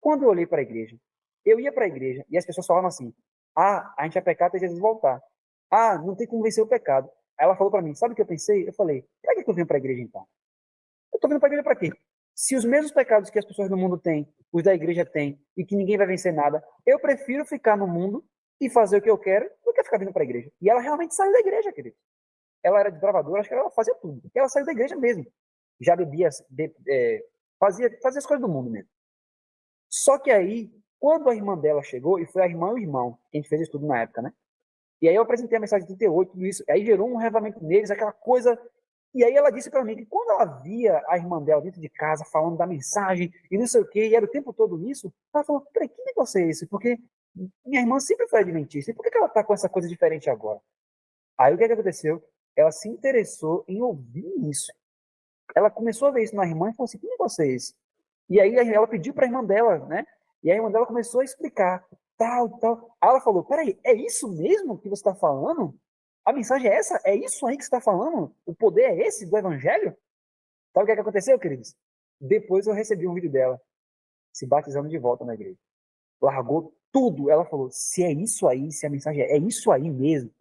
quando eu olhei para a igreja, eu ia para a igreja e as pessoas falavam assim: ah, a gente vai pecar até Jesus voltar. Ah, não tem como vencer o pecado. Aí ela falou para mim: sabe o que eu pensei? Eu falei: para que eu vim para a igreja então? Eu tô vindo para a igreja para quê? Se os mesmos pecados que as pessoas do mundo têm, os da igreja têm, e que ninguém vai vencer nada, eu prefiro ficar no mundo e fazer o que eu quero do que ficar vindo para a igreja. E ela realmente saiu da igreja, querido. Ela era desbravadora, acho que ela fazia tudo. E ela saiu da igreja mesmo. Já bebia, fazia as coisas do mundo mesmo. Só que aí, quando a irmã dela chegou, e foi a irmã e o irmão, que a gente fez isso tudo na época, né? E aí eu apresentei a mensagem de 38, tudo isso. Aí gerou um revamento neles, aquela coisa. E aí ela disse para mim que quando ela via a irmã dela dentro de casa falando da mensagem e não sei o quê, e era o tempo todo isso, ela falou: peraí, que negócio é esse? Porque minha irmã sempre foi adventista, e por que ela tá com essa coisa diferente agora? Aí o que é que aconteceu? Ela se interessou em ouvir isso. Ela começou a ver isso na irmã e falou assim: que negócio é esse? E aí ela pediu para a irmã dela, né? E a irmã dela começou a explicar, tal, tal. Aí ela falou: peraí, é isso mesmo que você está falando? A mensagem é essa? É isso aí que você está falando? O poder é esse do evangelho? Sabe o que é que aconteceu, queridos? Depois eu recebi um vídeo dela se batizando de volta na igreja. Largou tudo. Ela falou: se é isso aí, se a mensagem é isso aí mesmo,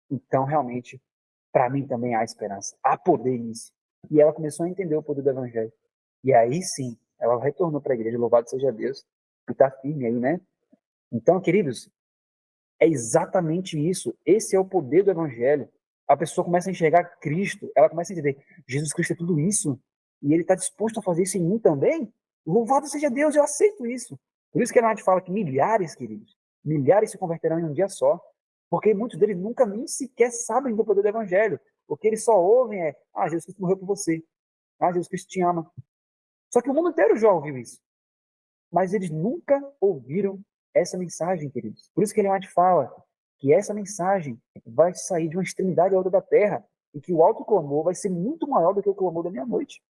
então realmente, para mim também há esperança. Há poder nisso. E ela começou a entender o poder do evangelho. E aí sim, ela retornou para a igreja, louvado seja Deus, e está firme aí, né? Então, queridos, é exatamente isso. Esse é o poder do evangelho. A pessoa começa a enxergar Cristo, ela começa a entender: Jesus Cristo é tudo isso, e ele está disposto a fazer isso em mim também. Louvado seja Deus, eu aceito isso. Por isso que a gente fala que milhares, queridos, milhares se converterão em um dia só, porque muitos deles nunca nem sequer sabem do poder do evangelho. O que eles só ouvem é: ah, Jesus Cristo morreu por você, ah, Jesus Cristo te ama. Só que o mundo inteiro já ouviu isso, mas eles nunca ouviram essa mensagem, queridos. Por isso que ele fala que essa mensagem vai sair de uma extremidade à outra da terra e que o alto clamor vai ser muito maior do que o clamor da meia-noite.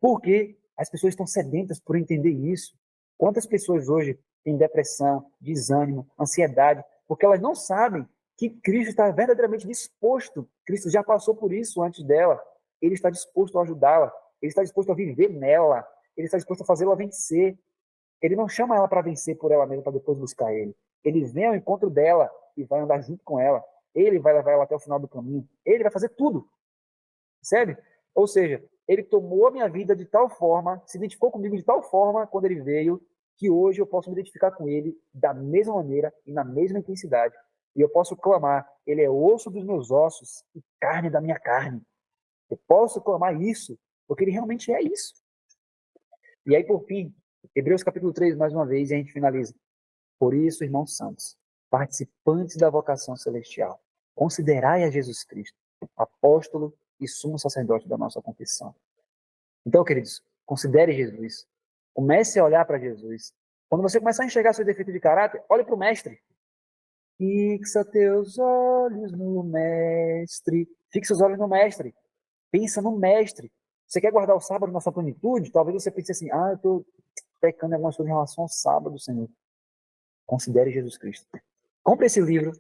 Porque as pessoas estão sedentas por entender isso. Quantas pessoas hoje têm depressão, desânimo, ansiedade, porque elas não sabem que Cristo está verdadeiramente disposto. Cristo já passou por isso antes dela. Ele está disposto a ajudá-la. Ele está disposto a viver nela. Ele está disposto a fazê-la vencer. Ele não chama ela para vencer por ela mesma para depois buscar ele. Ele vem ao encontro dela e vai andar junto com ela. Ele vai levar ela até o final do caminho. Ele vai fazer tudo. Percebe? Ou seja, ele tomou a minha vida de tal forma, se identificou comigo de tal forma quando ele veio, que hoje eu posso me identificar com ele da mesma maneira e na mesma intensidade. E eu posso clamar, ele é osso dos meus ossos e carne da minha carne. Eu posso clamar isso, porque ele realmente é isso. E aí, por fim, Hebreus capítulo 3, mais uma vez, e a gente finaliza. Por isso, irmãos santos, participantes da vocação celestial, considerai a Jesus Cristo, apóstolo e sumo sacerdote da nossa confissão. Então, queridos, considere Jesus. Comece a olhar para Jesus. Quando você começar a enxergar seu defeito de caráter, olhe para o Mestre. Fixa teus olhos no Mestre. Fixa os olhos no Mestre. Pensa no Mestre. Você quer guardar o sábado na sua plenitude? Talvez você pense assim, eu estou pecando em algumas coisas em relação ao sábado, Senhor. Considere Jesus Cristo. Compre esse livro.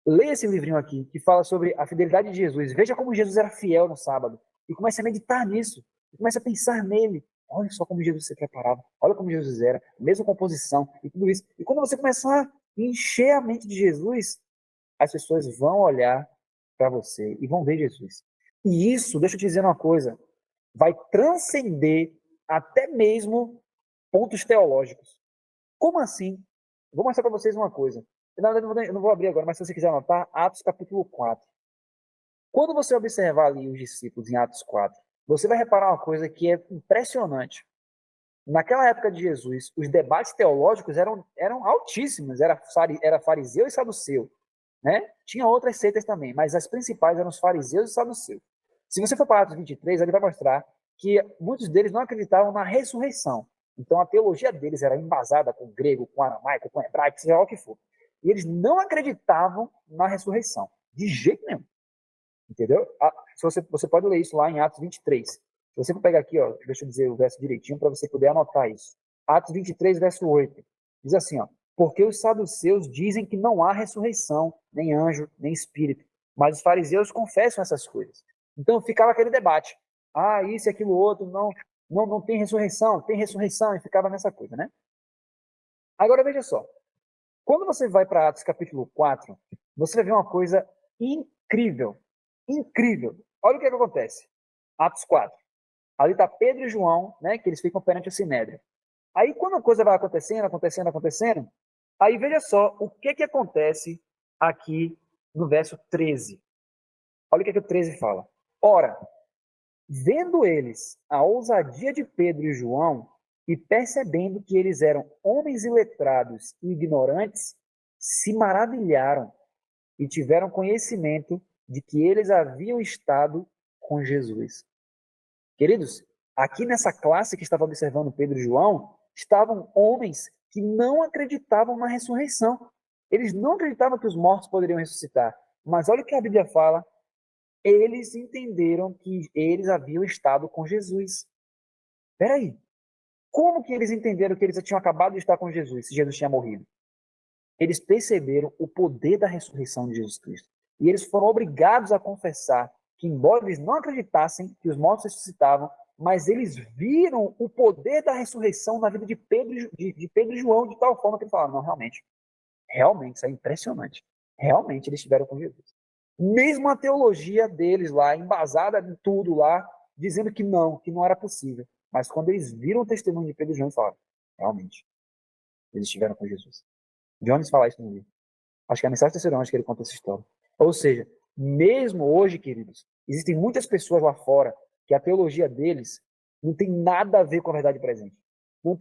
Leia esse livrinho aqui, que fala sobre a fidelidade de Jesus. Veja como Jesus era fiel no sábado. E comece a meditar nisso. E comece a pensar nele. Olha só como Jesus se preparava. Olha como Jesus era. Mesma composição e tudo isso. E quando você começar a encher a mente de Jesus, as pessoas vão olhar para você e vão ver Jesus. E isso, deixa eu te dizer uma coisa, vai transcender até mesmo pontos teológicos. Como assim? Vou mostrar para vocês uma coisa. Na verdade, eu não vou abrir agora, mas se você quiser anotar, Atos capítulo 4. Quando você observar ali os discípulos em Atos 4, você vai reparar uma coisa que é impressionante. Naquela época de Jesus, os debates teológicos eram altíssimos, era fariseu e saduceu. Né? Tinha outras seitas também, mas as principais eram os fariseus e saduceus. Se você for para Atos 23, ele vai mostrar que muitos deles não acreditavam na ressurreição. Então a teologia deles era embasada com grego, com aramaico, com hebraico, seja lá o que for. E eles não acreditavam na ressurreição, de jeito nenhum. Entendeu? Você pode ler isso lá em Atos 23. Se você for pegar aqui, deixa eu dizer o verso direitinho para você poder anotar isso. Atos 23, verso 8. Diz assim, porque os saduceus dizem que não há ressurreição, nem anjo, nem espírito. Mas os fariseus confessam essas coisas. Então ficava aquele debate. Isso e aquilo outro, não tem ressurreição, e ficava nessa coisa, né? Agora veja só. Quando você vai para Atos capítulo 4, você vai ver uma coisa incrível. Incrível. Olha o que acontece. Atos 4. Ali está Pedro e João, né, que eles ficam perante o Sinédrio. Aí quando a coisa vai acontecendo, aí veja só o que acontece aqui no verso 13. Olha o que o 13 fala. Ora, vendo eles a ousadia de Pedro e João, e percebendo que eles eram homens iletrados e ignorantes, se maravilharam e tiveram conhecimento de que eles haviam estado com Jesus. Queridos, aqui nessa classe que estava observando Pedro e João, estavam homens que não acreditavam na ressurreição. Eles não acreditavam que os mortos poderiam ressuscitar. Mas olha o que a Bíblia fala. Eles entenderam que eles haviam estado com Jesus. Espera aí. Como que eles entenderam que eles tinham acabado de estar com Jesus, se Jesus tinha morrido? Eles perceberam o poder da ressurreição de Jesus Cristo. E eles foram obrigados a confessar que, embora eles não acreditassem que os mortos ressuscitavam, mas eles viram o poder da ressurreição na vida de Pedro e João, de tal forma que eles falaram, não, realmente, isso é impressionante. Realmente eles estiveram com Jesus. Mesmo a teologia deles lá, embasada em tudo lá, dizendo que não era possível. Mas quando eles viram o testemunho de Pedro e João, eles falaram, realmente, eles estiveram com Jesus. Jones fala isso no livro. Acho que é a mensagem terceira que ele conta essa história. Ou seja, mesmo hoje, queridos, existem muitas pessoas lá fora que a teologia deles não tem nada a ver com a verdade presente.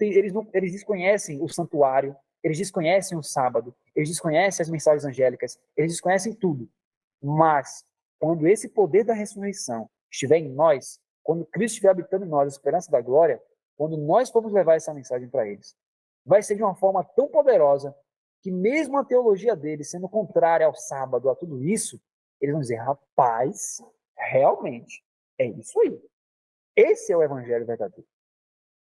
Eles desconhecem o santuário, eles desconhecem o sábado, eles desconhecem as mensagens angélicas, eles desconhecem tudo. Mas, quando esse poder da ressurreição estiver em nós, quando Cristo estiver habitando em nós, a esperança da glória, quando nós formos levar essa mensagem para eles, vai ser de uma forma tão poderosa que mesmo a teologia deles sendo contrária ao sábado, a tudo isso, eles vão dizer, rapaz, realmente, é isso aí. Esse é o evangelho verdadeiro.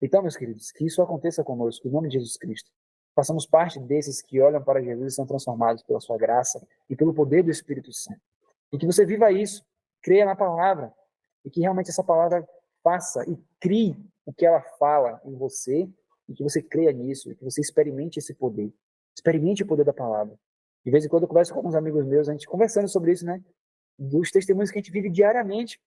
Então, meus queridos, que isso aconteça conosco, em nome de Jesus Cristo. Façamos parte desses que olham para Jesus e são transformados pela sua graça e pelo poder do Espírito Santo. E que você viva isso, creia na palavra, e que realmente essa palavra faça e crie o que ela fala em você, e que você creia nisso, e que você experimente esse poder. Experimente o poder da palavra. De vez em quando eu converso com alguns amigos meus, a gente conversando sobre isso, né? Dos testemunhos que a gente vive diariamente.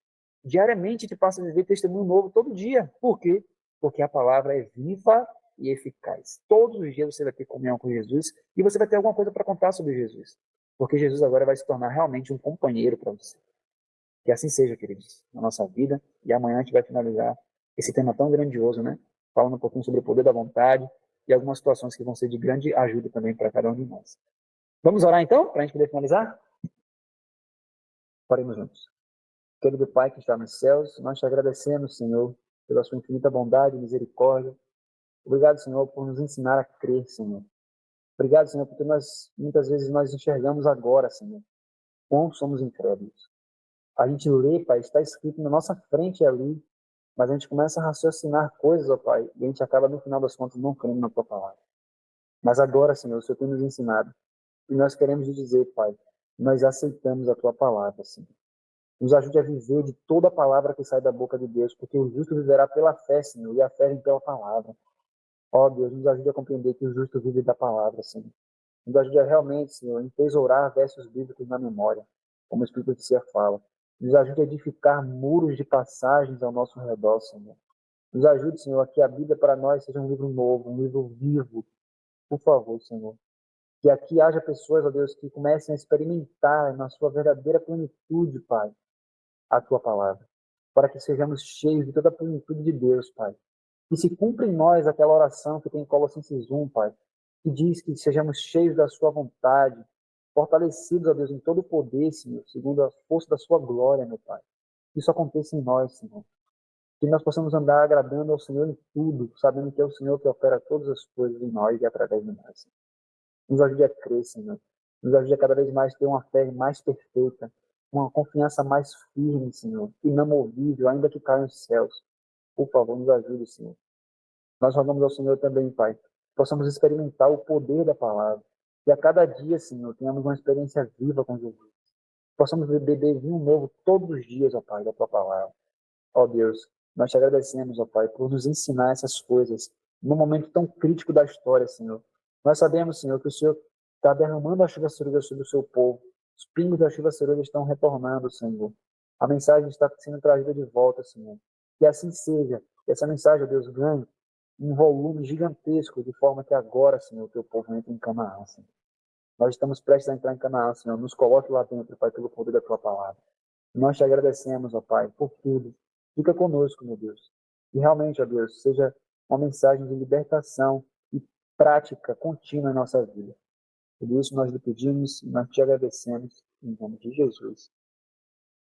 Diariamente a gente passa a viver testemunho novo todo dia. Por quê? Porque a palavra é viva e eficaz. Todos os dias você vai ter comunhão com Jesus e você vai ter alguma coisa para contar sobre Jesus. Porque Jesus agora vai se tornar realmente um companheiro para você. Que assim seja, queridos, na nossa vida. E amanhã a gente vai finalizar esse tema tão grandioso, né? Falando um pouquinho sobre o poder da vontade e algumas situações que vão ser de grande ajuda também para cada um de nós. Vamos orar então, para a gente poder finalizar? Oremos juntos. Querido Pai que está nos céus, nós te agradecemos, Senhor, pela sua infinita bondade e misericórdia. Obrigado, Senhor, por nos ensinar a crer, Senhor. Obrigado, Senhor, porque muitas vezes nós enxergamos agora, Senhor, quão somos incrédulos. A gente lê, Pai, está escrito na nossa frente ali, mas a gente começa a raciocinar coisas, ó Pai, e a gente acaba, no final das contas, não crendo na Tua palavra. Mas agora, Senhor, o Senhor tem nos ensinado. E nós queremos te dizer, Pai, nós aceitamos a Tua palavra, Senhor. Nos ajude a viver de toda a palavra que sai da boca de Deus, porque o justo viverá pela fé, Senhor, e a fé vem pela palavra. Ó Deus, nos ajude a compreender que o justo vive da palavra, Senhor. Nos ajude a realmente, Senhor, entesourar versos bíblicos na memória, como o Espírito de Cia fala. Nos ajude a edificar muros de passagens ao nosso redor, Senhor. Nos ajude, Senhor, a que a Bíblia para nós seja um livro novo, um livro vivo. Por favor, Senhor. Que aqui haja pessoas, ó Deus, que comecem a experimentar na sua verdadeira plenitude, Pai, a Tua palavra. Para que sejamos cheios de toda a plenitude de Deus, Pai. Que se cumpra em nós aquela oração que tem em Colossenses 1, Pai, que diz que sejamos cheios da Sua vontade, fortalecidos, ó Deus, em todo o poder, Senhor, segundo a força da Sua glória, meu Pai. Que isso aconteça em nós, Senhor. Que nós possamos andar agradando ao Senhor em tudo, sabendo que é o Senhor que opera todas as coisas em nós e através de nós. Nos ajude a crer, Senhor. Nos ajude a cada vez mais ter uma fé mais perfeita, uma confiança mais firme, Senhor, inamovível, ainda que caia nos céus. Por favor, nos ajude, Senhor. Nós rogamos ao Senhor também, Pai, que possamos experimentar o poder da palavra. E a cada dia, Senhor, tenhamos uma experiência viva com Jesus. Possamos beber vinho novo todos os dias, ó Pai, da Tua palavra. Ó Deus, nós te agradecemos, ó Pai, por nos ensinar essas coisas num momento tão crítico da história, Senhor. Nós sabemos, Senhor, que o Senhor está derramando a chuva ceruja sobre o seu povo. Os pingos da chuva ceruja estão retornando, Senhor. A mensagem está sendo trazida de volta, Senhor. Que assim seja. Que essa mensagem, ó Deus, ganhe um volume gigantesco, de forma que agora, Senhor, o teu povo entre em Canaã, Senhor. Nós estamos prestes a entrar em Canaã, Senhor. Nos coloque lá dentro, Pai, pelo poder da tua palavra. Nós te agradecemos, ó Pai, por tudo. Fica conosco, meu Deus. E realmente, ó Deus, seja uma mensagem de libertação e prática contínua em nossa vida. Por isso nós lhe pedimos e nós te agradecemos em nome de Jesus.